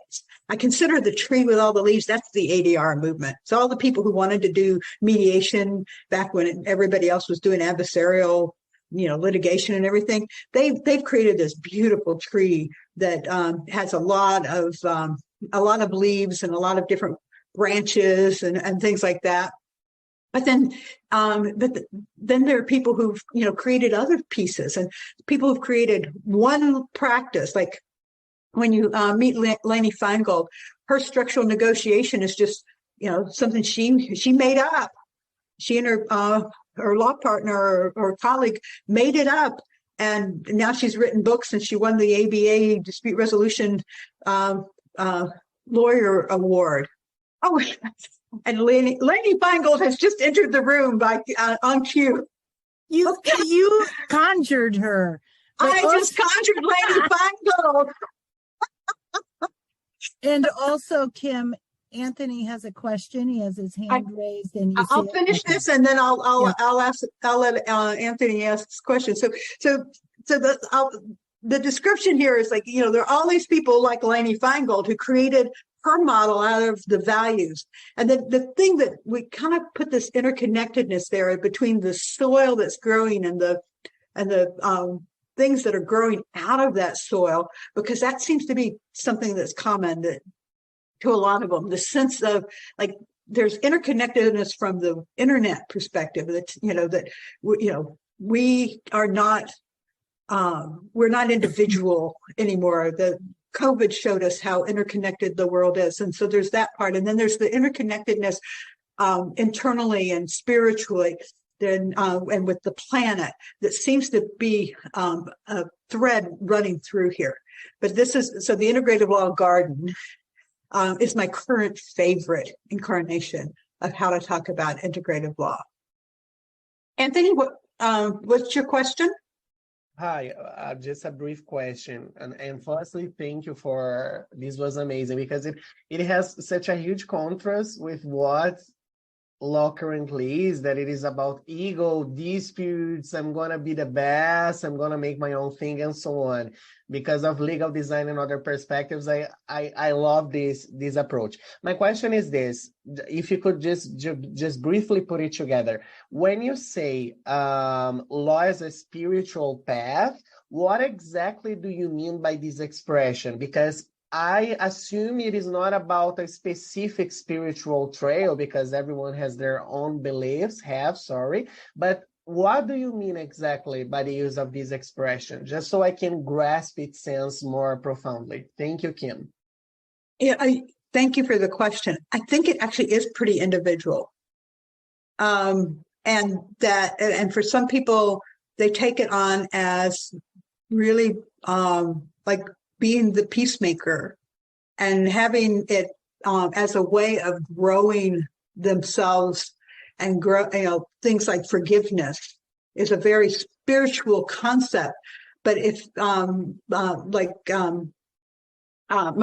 I consider the tree with all the leaves, that's the ADR movement. So all the people who wanted to do mediation back when everybody else was doing adversarial, litigation and everything, they've created this beautiful tree that has a lot of leaves and a lot of different branches and things like that. But then there are people who've, created other pieces, and people who've created one practice. Like when you meet Lainey Feingold, her structural negotiation is just, something she made up. She and her law partner or colleague made it up. And now she's written books, and she won the ABA Dispute Resolution Lawyer Award. Oh, and Lainey Feingold has just entered the room on cue. You conjured her. I just conjured Lainey Feingold. And also, Kim, Anthony has a question. He has his hand raised, and I'll finish this, and then I'll let Anthony ask this question. So the description here is like, there are all these people like Lainey Feingold who created her model out of the values. And the thing that we kind of put this interconnectedness there between the soil that's growing and the things that are growing out of that soil, because that seems to be something that's common to a lot of them. The sense of like, there's interconnectedness from the internet perspective that, we are not, we're not individual anymore. The COVID showed us how interconnected the world is. And so there's that part. And then there's the interconnectedness internally and spiritually, and with the planet that seems to be a thread running through here. But the integrative law garden is my current favorite incarnation of how to talk about integrative law. Anthony, what's your question? Hi, just a brief question. And firstly, thank you for this was amazing because it has such a huge contrast with what law currently is, that it is about ego, disputes, I'm gonna be the best, I'm gonna make my own thing and so on. Because of legal design and other perspectives, I love this approach. My question is this, if you could just briefly put it together. When you say law is a spiritual path, what exactly do you mean by this expression? Because I assume it is not about a specific spiritual trail because everyone has their own beliefs, but what do you mean exactly by the use of this expression? Just so I can grasp its sense more profoundly. Thank you, Kim. Yeah, thank you for the question. I think it actually is pretty individual. And for some people, they take it on as really like being the peacemaker and having it as a way of growing themselves and grow, things like forgiveness is a very spiritual concept. But if my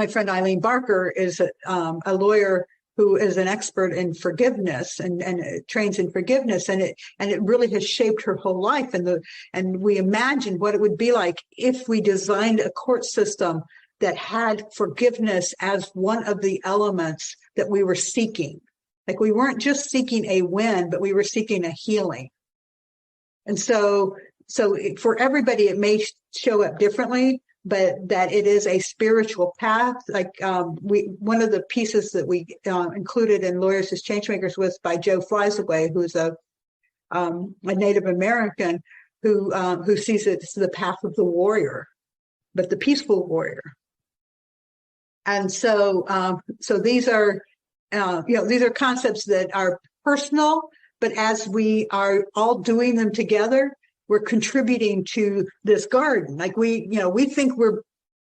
friend Eileen Barker is a lawyer who is an expert in forgiveness and trains in forgiveness, and it really has shaped her whole life. And we imagined what it would be like if we designed a court system that had forgiveness as one of the elements that we were seeking. Like we weren't just seeking a win, but we were seeking a healing. And so for everybody, it may show up differently, but that it is a spiritual path. Like one of the pieces that we included in Lawyers as Changemakers was by Joe Fliesaway, who's a Native American who sees it as the path of the warrior, but the peaceful warrior. And so these are concepts that are personal, but as we are all doing them together, we're contributing to this garden. Like we think we're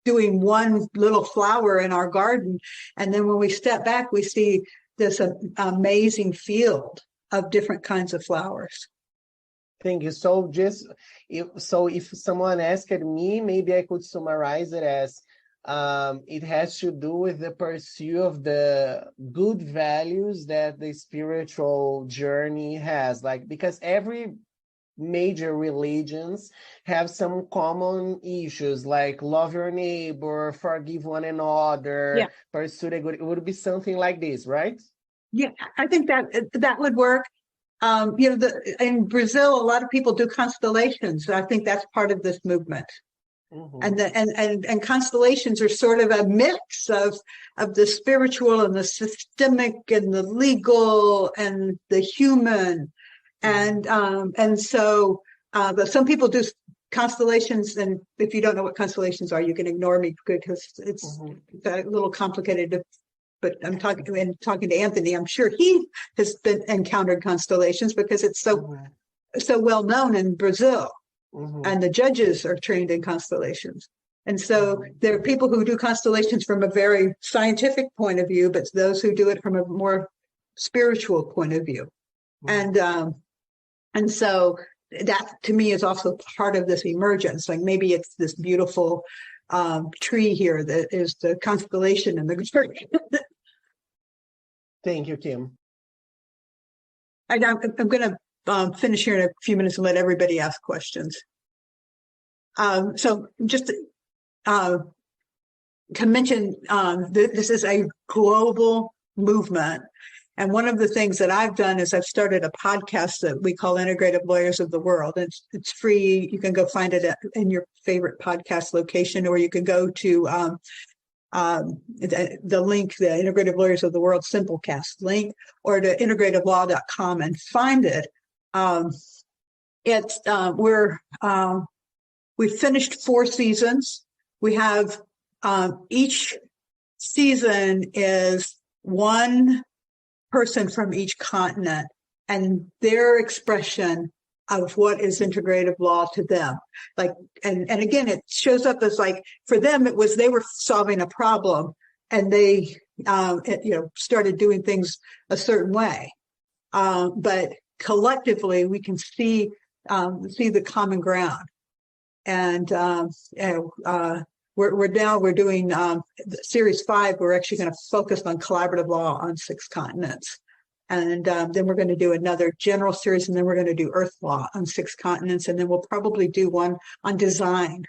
doing one little flower in our garden. And then when we step back, we see this amazing field of different kinds of flowers. Thank you. So if someone asked me, maybe I could summarize it as it has to do with the pursuit of the good values that the spiritual journey has. Like, because every major religions have some common issues like love your neighbor, forgive one another, pursue the good. It would be something like this, right? Yeah, I think that would work. In Brazil, a lot of people do constellations. I think that's part of this movement. Mm-hmm. And constellations are sort of a mix of the spiritual and the systemic and the legal and the human. And so but some people do constellations, and if you don't know what constellations are, you can ignore me because it's a little complicated. But I'm talking to Anthony, I'm sure he has encountered constellations because it's so well known in Brazil, and the judges are trained in constellations. And so there are people who do constellations from a very scientific point of view, but those who do it from a more spiritual point of view. And so that to me is also part of this emergence. Like maybe it's this beautiful tree here that is the constellation and the church. Thank you, Kim. I'm going to finish here in a few minutes and let everybody ask questions. So just to mention, this is a global movement. And one of the things that I've done is I've started a podcast that we call Integrative Lawyers of the World. It's free. You can go find it in your favorite podcast location, or you can go to the link, the Integrative Lawyers of the World Simplecast link, or to integrativelaw.com and find it. We've finished 4 seasons. We have each season is one person from each continent and their expression of what is integrative law to them. Like, and again, it shows up as like, for them, it was, they were solving a problem and they, started doing things a certain way. But collectively, we can see the common ground. And we're doing series 5. We're actually going to focus on collaborative law on 6 continents. And then we're going to do another general series, and then we're going to do earth law on 6 continents. And then we'll probably do one on design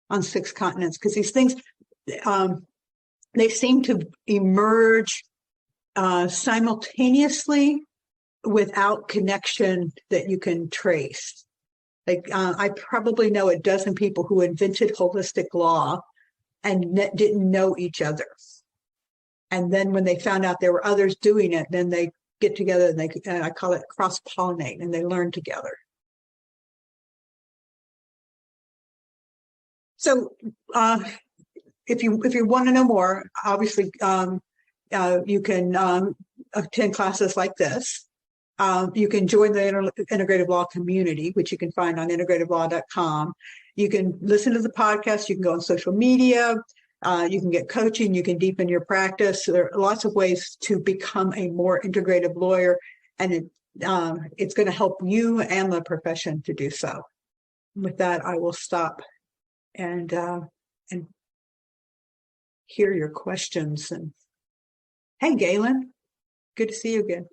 on 6 continents, because these things, they seem to emerge simultaneously without connection that you can trace. Like, I probably know a dozen people who invented holistic law and didn't know each other. And then when they found out there were others doing it, then they get together and I call it cross-pollinate, and they learn together. So if you want to know more, obviously you can attend classes like this. You can join the Integrative Law community, which you can find on integrativelaw.com. You can listen to the podcast. You can go on social media. You can get coaching. You can deepen your practice. There are lots of ways to become a more integrative lawyer, and it's going to help you and the profession to do so. With that, I will stop and hear your questions. And hey, Galen, good to see you again.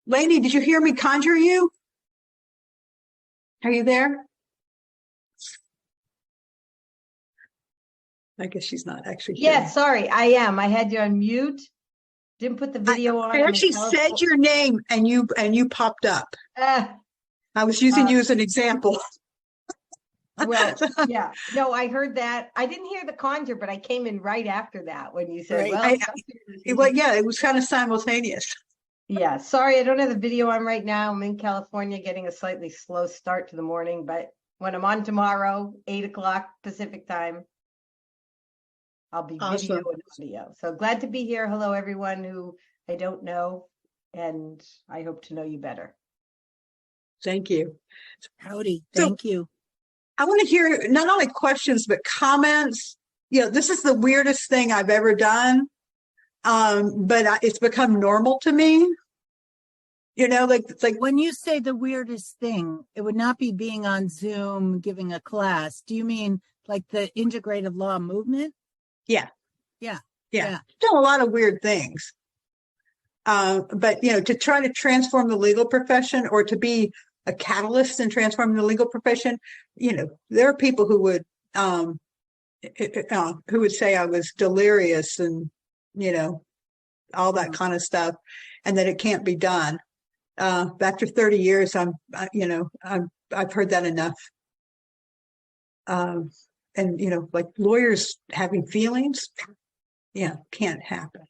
Lady, did you hear me conjure you? Are you there? I guess she's not actually here. Yeah, sorry, I am. I had you on mute. Didn't put the video on. I actually said your name and you popped up. I was using you as an example. Well, yeah. No, I heard that. I didn't hear the conjure, but I came in right after that when you said, right. It was kind of simultaneous. Yeah, sorry, I don't have the video on right now. I'm in California getting a slightly slow start to the morning, but when I'm on tomorrow, 8:00 Pacific time, I'll be video and audio. So glad to be here. Hello, everyone who I don't know, and I hope to know you better. Thank you. Howdy. Thank you. I want to hear not only questions, but comments. This is the weirdest thing I've ever done. But it's become normal to me. It's like when you say the weirdest thing, it would not be being on Zoom giving a class. Do you mean like the integrative law movement? Yeah. Done a lot of weird things. But to try to transform the legal profession, or to be a catalyst in transforming the legal profession, there are people who would say I was delirious and all that kind of stuff, and that it can't be done. After 30 years, I've heard that enough. And like lawyers having feelings, can't happen.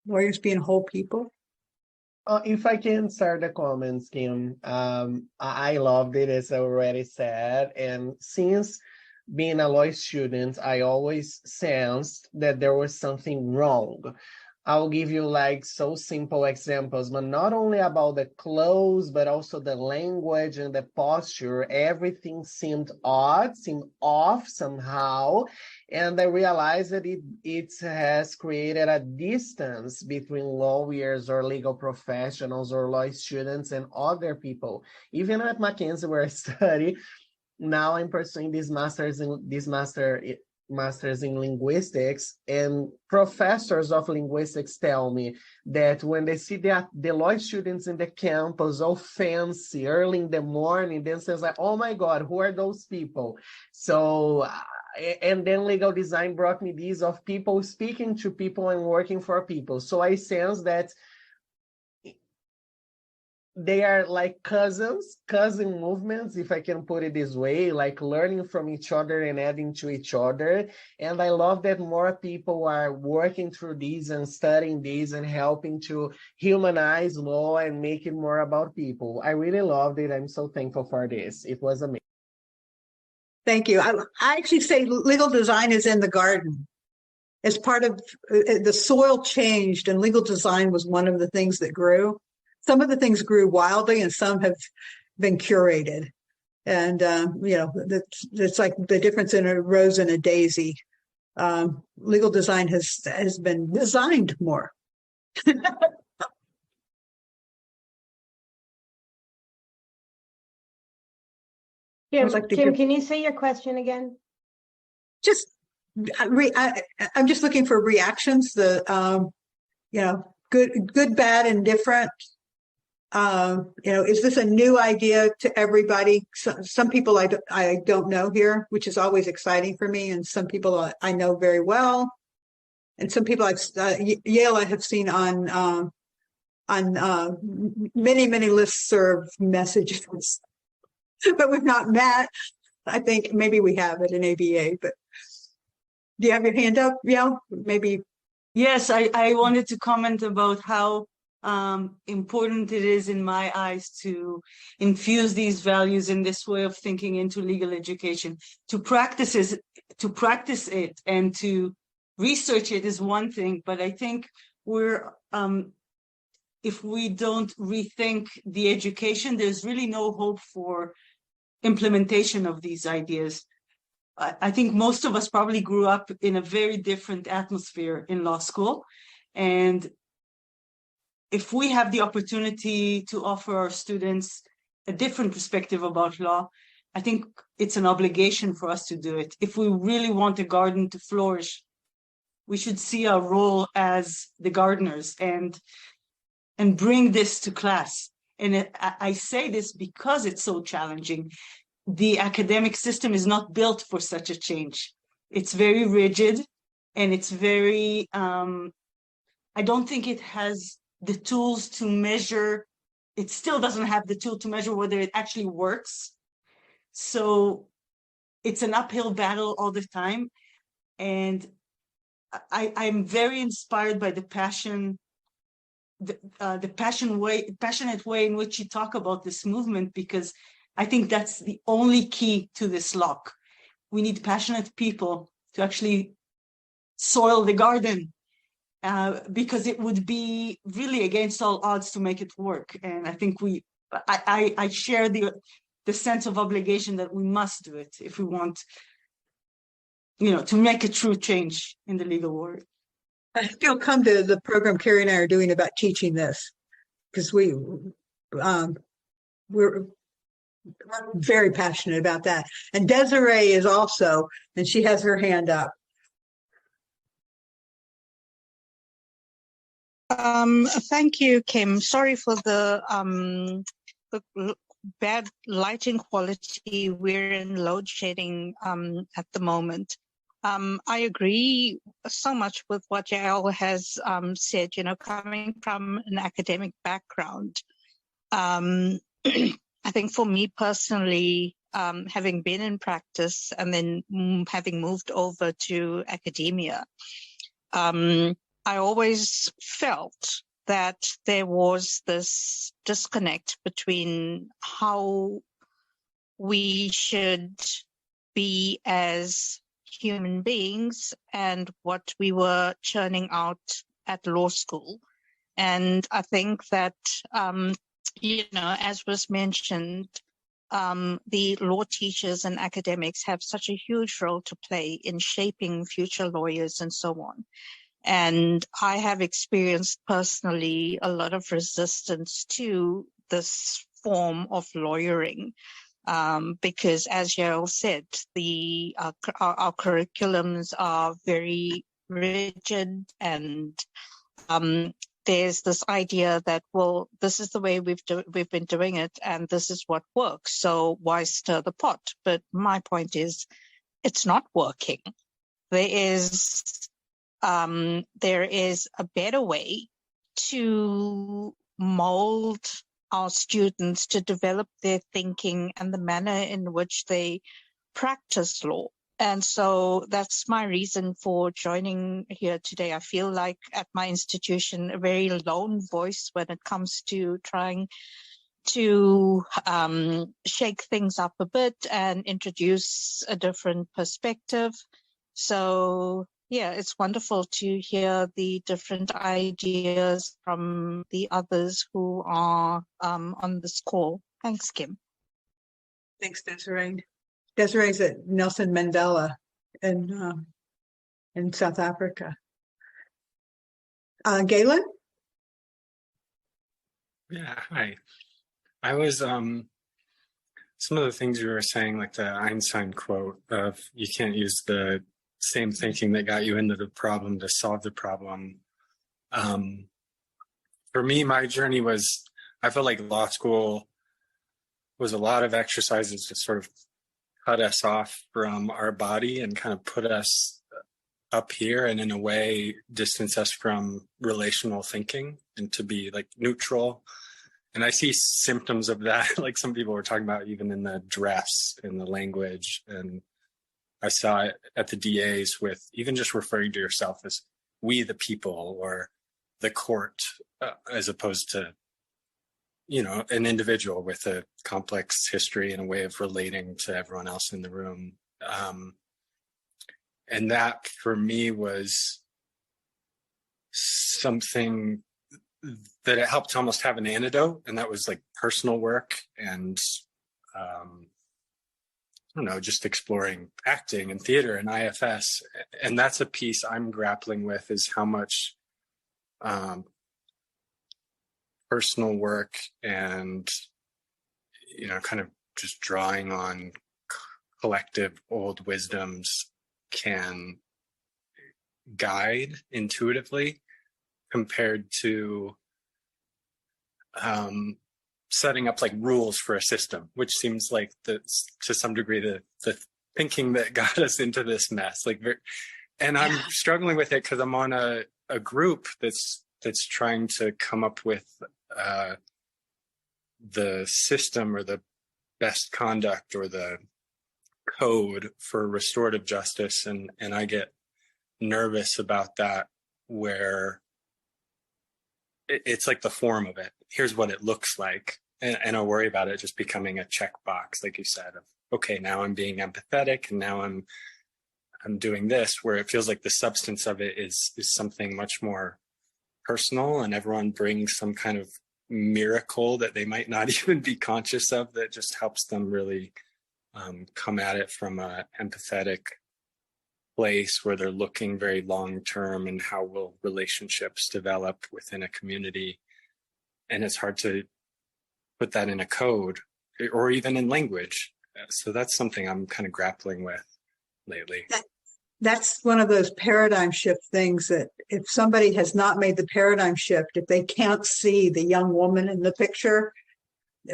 Lawyers being whole people. If I can start the comments, Kim, I loved it, as I already said, and since being a law student, I always sensed that there was something wrong. I'll give you like so simple examples, but not only about the clothes, but also the language and the posture. Everything seemed odd, seemed off somehow. And I realized that it has created a distance between lawyers or legal professionals or law students and other people. Even at Mackenzie, where I study, now I'm pursuing this master master's in linguistics, and professors of linguistics tell me that when they see the Deloitte students in the campus all fancy early in the morning, then says like, oh my God, who are those people? So, and then legal design brought me these of people speaking to people and working for people. So I sense that they are like cousin movements, if I can put it this way, like learning from each other and adding to each other. And I love that more people are working through these and studying these and helping to humanize law and make it more about people. I really loved it. I'm so thankful for this. It was amazing. Thank you. I actually say legal design is in the garden. As part of the soil changed, and legal design was one of the things that grew. Some of the things grew wildly, and some have been curated. And it's like the difference in a rose and a daisy. Legal design has been designed more. Kim, can you say your question again? Just, I'm just looking for reactions. The good, bad, and different. Is this a new idea to everybody? Some people I don't know here, which is always exciting for me, and some people I know very well, and some people Yale I have seen on many listserv messages, but we've not met. I think maybe we have at an ABA, but do you have your hand up? Yeah, maybe. Yes, I wanted to comment about how important it is in my eyes to infuse these values in this way of thinking into legal education. To practice it and to research it is one thing, but I think if we don't rethink the education, there's really no hope for implementation of these ideas. I think most of us probably grew up in a very different atmosphere in law school. And if we have the opportunity to offer our students a different perspective about law, I think it's an obligation for us to do it. If we really want a garden to flourish, we should see our role as the gardeners and bring this to class. And I say this because it's so challenging. The academic system is not built for such a change. It's very rigid, and it's very, I don't think it has the tools to measure. It still doesn't have the tool to measure whether it actually works. So it's an uphill battle all the time. And I'm very inspired by the passion, the passionate way in which you talk about this movement, because I think that's the only key to this lock. We need passionate people to actually soil the garden, because it would be really against all odds to make it work. And I think I share the sense of obligation that we must do it if we want, to make a true change in the legal world. I still come to the program Carrie and I are doing about teaching this, because we're very passionate about that. And Desiree is also, and she has her hand up. Thank you, Kim. Sorry for the bad lighting quality. We're in load shedding at the moment. I agree so much with what Yael has said, coming from an academic background. I think for me personally, having been in practice and then having moved over to academia, I always felt that there was this disconnect between how we should be as human beings and what we were churning out at law school. And I think that, as was mentioned, the law teachers and academics have such a huge role to play in shaping future lawyers and so on. And I have experienced personally a lot of resistance to this form of lawyering. because as Cheryl said, our curriculums are very rigid, and there's this idea that, well, this is the way we've been doing it, and this is what works. So why stir the pot? But my point is, it's not working. There is a better way to mold our students to develop their thinking and the manner in which they practice law. And so that's my reason for joining here today. I feel like at my institution, a very lone voice when it comes to trying to shake things up a bit and introduce a different perspective. So yeah, it's wonderful to hear the different ideas from the others who are on this call. Thanks, Kim. Thanks, Desiree. Desiree's at Nelson Mandela in South Africa. Galen? Yeah, hi. I was, some of the things you were saying, like the Einstein quote of you can't use the same thinking that got you into the problem to solve the problem. For me, my journey was, I felt like law school was a lot of exercises to sort of cut us off from our body and kind of put us up here, and in a way distance us from relational thinking and to be like neutral. And I see symptoms of that, like some people were talking about, even in the dress, in the language. And I saw it at the DAs with even just referring to yourself as we the people or the court, as opposed to, you know, an individual with a complex history and a way of relating to everyone else in the room. And that for me was something that it helped to almost have an antidote, and that was like personal work and I don't know, just exploring acting and theater and IFS. And that's a piece I'm grappling with, is how much personal work and, you know, kind of just drawing on collective old wisdoms can guide intuitively compared to setting up like rules for a system, which seems like that's to some degree the thinking that got us into this mess. And I'm struggling with it because I'm on a group that's trying to come up with the system or the best conduct or the code for restorative justice, and I get nervous about that, where it's like the form of it. Here's what it looks like. And I worry about it just becoming a checkbox, like you said, of, okay, now I'm being empathetic and now I'm doing this, where it feels like the substance of it is something much more personal, and everyone brings some kind of miracle that they might not even be conscious of, that just helps them really come at it from an empathetic place where they're looking very long term, and how will relationships develop within a community. And it's hard to put that in a code or even in language. So that's something I'm kind of grappling with lately. That's one of those paradigm shift things that if somebody has not made the paradigm shift, if they can't see the young woman in the picture,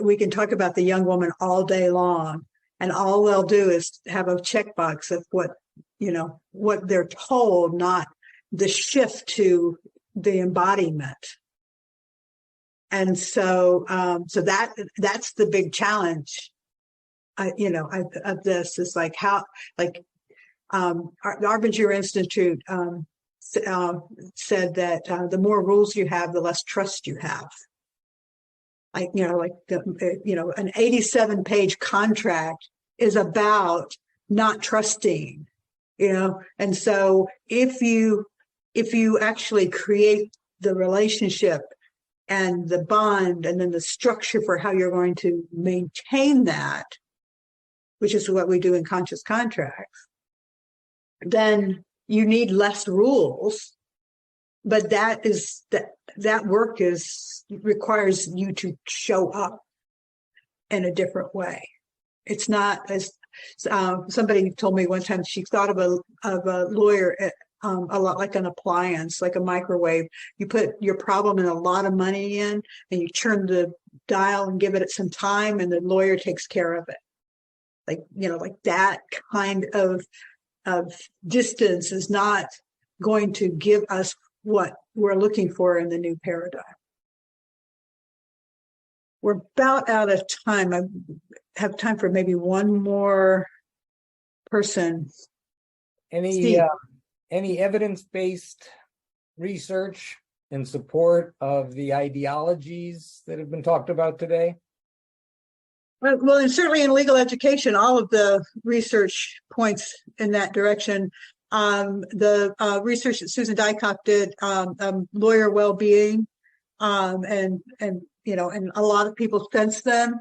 we can talk about the young woman all day long, and all they'll do is have a checkbox of what they're told, not the shift to the embodiment. And so, that's the big challenge, of this, is like how, like, the Arbinger Institute said that the more rules you have, the less trust you have. Like, an 87-page contract is about not trusting, and so if you actually create the relationship and the bond and then the structure for how you're going to maintain that, which is what we do in conscious contracts, then you need less rules. But that work requires you to show up in a different way. it's not as somebody told me one time she thought of a lawyer a lot like an appliance, like a microwave. You put your problem and a lot of money in, and you turn the dial and give it some time, and the lawyer takes care of it. Like, like that kind of distance is not going to give us what we're looking for in the new paradigm. We're about out of time. I have time for maybe one more person. Any evidence-based research in support of the ideologies that have been talked about today? Well, and certainly in legal education, all of the research points in that direction. The research that Susan Dykop did, lawyer well-being, and a lot of people since then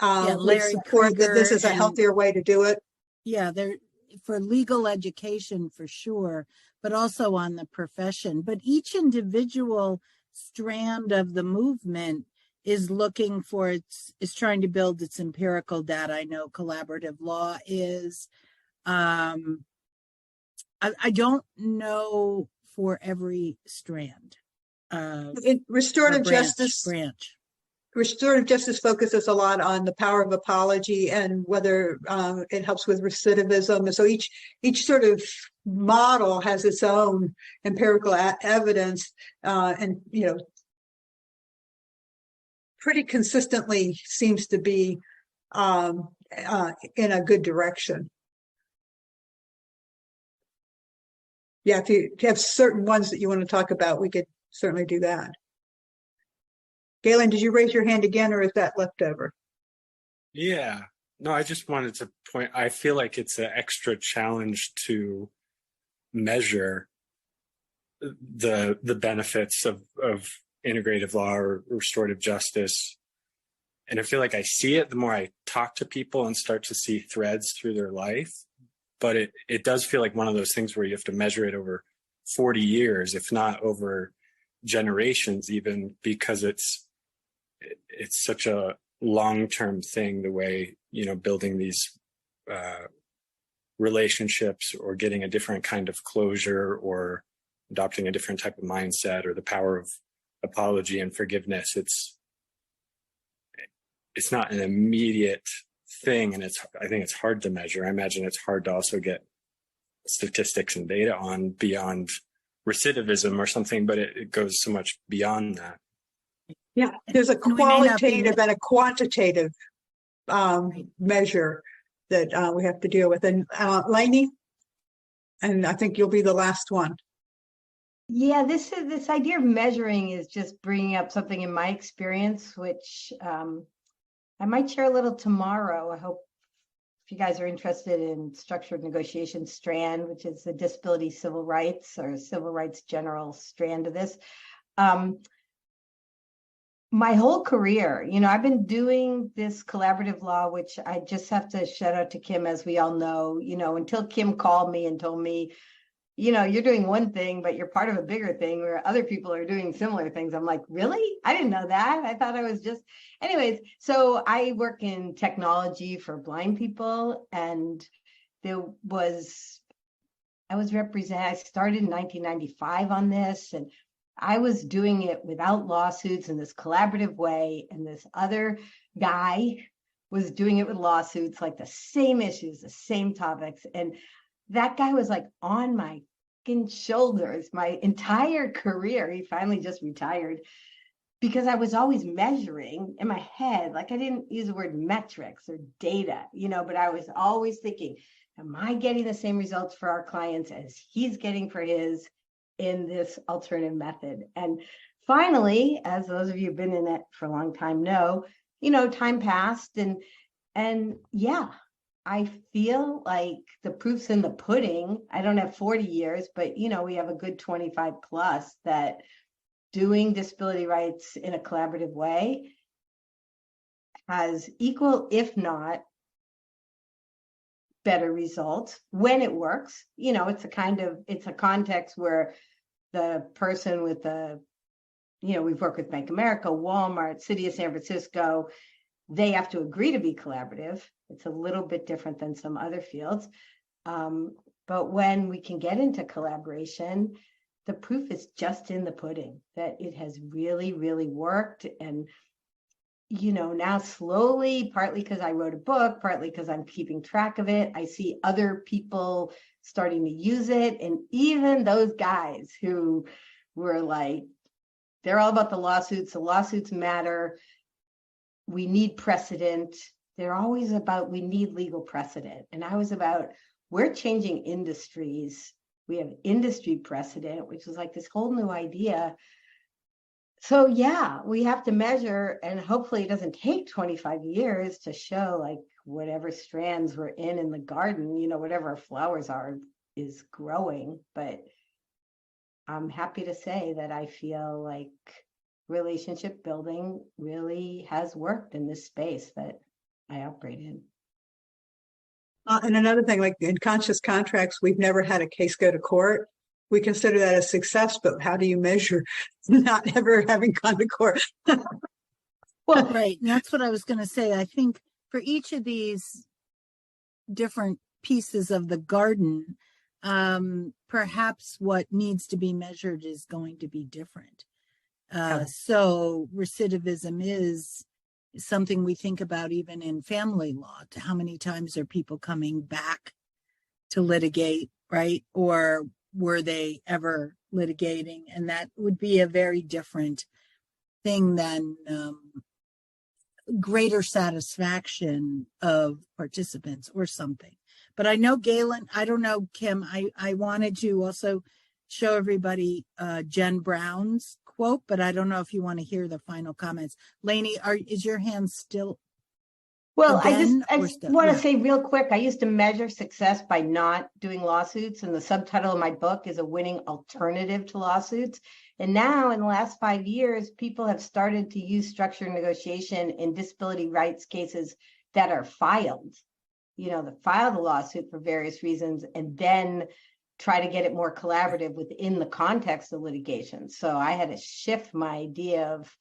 would support that this is a healthier way to do it. Yeah, they're for legal education for sure, but also on the profession. But each individual strand of the movement is looking for is trying to build its empirical data. I know collaborative law is. I don't know for every strand. Restorative justice focuses a lot on the power of apology and whether it helps with recidivism. And so each sort of model has its own empirical evidence, and pretty consistently seems to be in a good direction. Yeah, if you have certain ones that you want to talk about, we could certainly do that. Galen, did you raise your hand again, or is that left over? Yeah, no, I just wanted to point, I feel like it's an extra challenge to measure the benefits of integrative law or restorative justice. And I feel like I see it the more I talk to people and start to see threads through their life. But it does feel like one of those things where you have to measure it over 40 years, if not over generations even, because it's such a long-term thing, the way, building these relationships or getting a different kind of closure or adopting a different type of mindset or the power of apology and forgiveness. It's not an immediate thing, and I think it's hard to measure. I imagine it's hard to also get statistics and data on beyond recidivism or something, but it goes so much beyond that. Yeah, there's a qualitative and a quantitative measure that we have to deal with. And Lainey, and I think you'll be the last one. Yeah, this idea of measuring is just bringing up something in my experience, which I might share a little tomorrow. I hope if you guys are interested in structured negotiation strand, which is the disability civil rights or civil rights general strand of this. My whole career, I've been doing this collaborative law, which I just have to shout out to Kim, as we all know, until Kim called me and told me, you're doing one thing, but you're part of a bigger thing where other people are doing similar things. I'm like, really? I didn't know that. I thought I was just, anyways. So I work in technology for blind people, and I started in 1995 on this, and I was doing it without lawsuits in this collaborative way. And this other guy was doing it with lawsuits, like the same issues, the same topics. And that guy was like on my shoulders my entire career. He finally just retired because I was always measuring in my head. Like, I didn't use the word metrics or data, but I was always thinking, am I getting the same results for our clients as he's getting for his in this alternative method? And finally, as those of you who've been in it for a long time know, time passed, and yeah, I feel like the proof's in the pudding. I don't have 40 years, but we have a good 25 plus that doing disability rights in a collaborative way has equal, if not better results when it works. It's a context where the person with we've worked with Bank of America, Walmart, City of San Francisco, they have to agree to be collaborative. It's a little bit different than some other fields. But when we can get into collaboration, the proof is just in the pudding that it has really, really worked. And, you know, now slowly, partly because I wrote a book, partly because I'm keeping track of it, I see other people starting to use it. And even those guys who were like, they're all about the lawsuits matter. We need precedent. They're always about, we need legal precedent. And I was about, we're changing industries. We have industry precedent, which is like this whole new idea. So yeah, we have to measure, and hopefully it doesn't take 25 years to show like whatever strands we're in the garden, you know, whatever our flowers are is growing. But I'm happy to say that I feel like relationship building really has worked in this space that I operate in. And another thing, like in conscious contracts, we've never had a case go to court. We consider that a success, but how do you measure not ever having gone to court? Well, right. And that's what I was going to say. I think for each of these different pieces of the garden, perhaps what needs to be measured is going to be different. So recidivism is something we think about even in family law. To how many times are people coming back to litigate, right? Or were they ever litigating? And that would be a very different thing than greater satisfaction of participants or something. But I know Galen, I don't know, Kim, I wanted to also show everybody Jen Brown's quote, but I don't know if you want to hear the final comments. Lainey, is your hand still? Well, I just want to say real quick, I used to measure success by not doing lawsuits, and the subtitle of my book is A Winning Alternative to Lawsuits. And now in the last 5 years, people have started to use structured negotiation in disability rights cases that are filed, you know, that file the lawsuit for various reasons, and then try to get it more collaborative within the context of litigation. So I had to shift my idea of,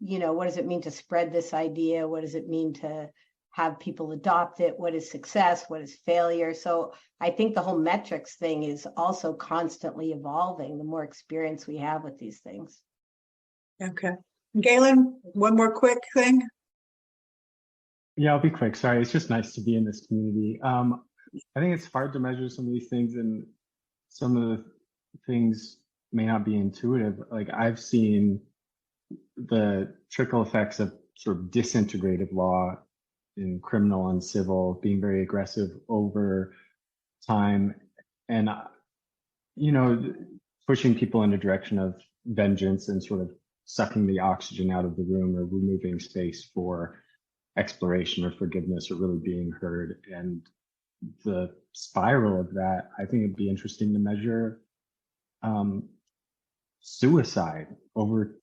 you know, what does it mean to spread this idea? What does it mean to have people adopt it? What is success? What is failure? So I think the whole metrics thing is also constantly evolving the more experience we have with these things. Okay. Galen, one more quick thing. Yeah, I'll be quick. Sorry, it's just nice to be in this community. I think it's hard to measure some of these things, and some of the things may not be intuitive. Like I've seen the trickle effects of sort of disintegrative law in criminal and civil being very aggressive over time, and you know, pushing people in a direction of vengeance and sort of sucking the oxygen out of the room or removing space for exploration or forgiveness or really being heard. And the spiral of that, I think it'd be interesting to measure suicide over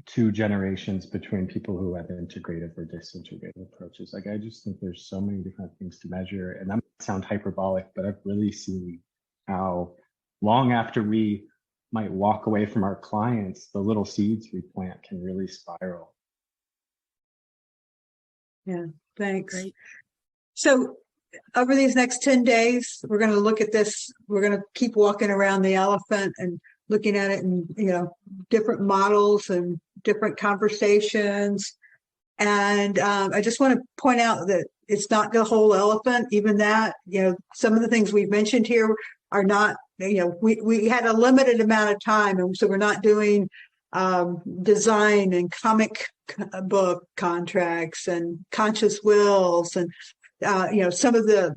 2 generations between people who have integrative or disintegrative approaches. Like, I just think there's so many different things to measure, and that might sound hyperbolic, but I've really seen how long after we might walk away from our clients, the little seeds we plant can really spiral. Yeah, thanks. Great. So over these next 10 days, we're going to look at this. We're going to keep walking around the elephant and looking at it, and, you know, different models and different conversations. And I just want to point out that it's not the whole elephant. Even that, you know, some of the things we've mentioned here are not, you know, we had a limited amount of time, and so we're not doing design and comic book contracts and conscious wills and you know, some of the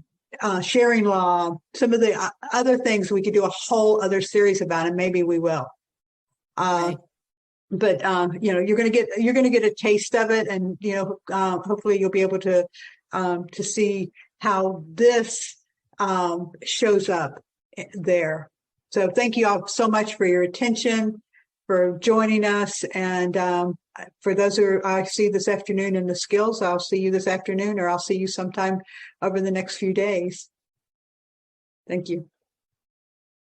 sharing law, some of the other things we could do a whole other series about, and maybe we will. Right. But you know, you're going to get a taste of it, and you know, hopefully you'll be able to see how this shows up there. So thank you all so much for your attention, for joining us, and for those who I see this afternoon in the skills, I'll see you this afternoon, or I'll see you sometime over the next few days. Thank you.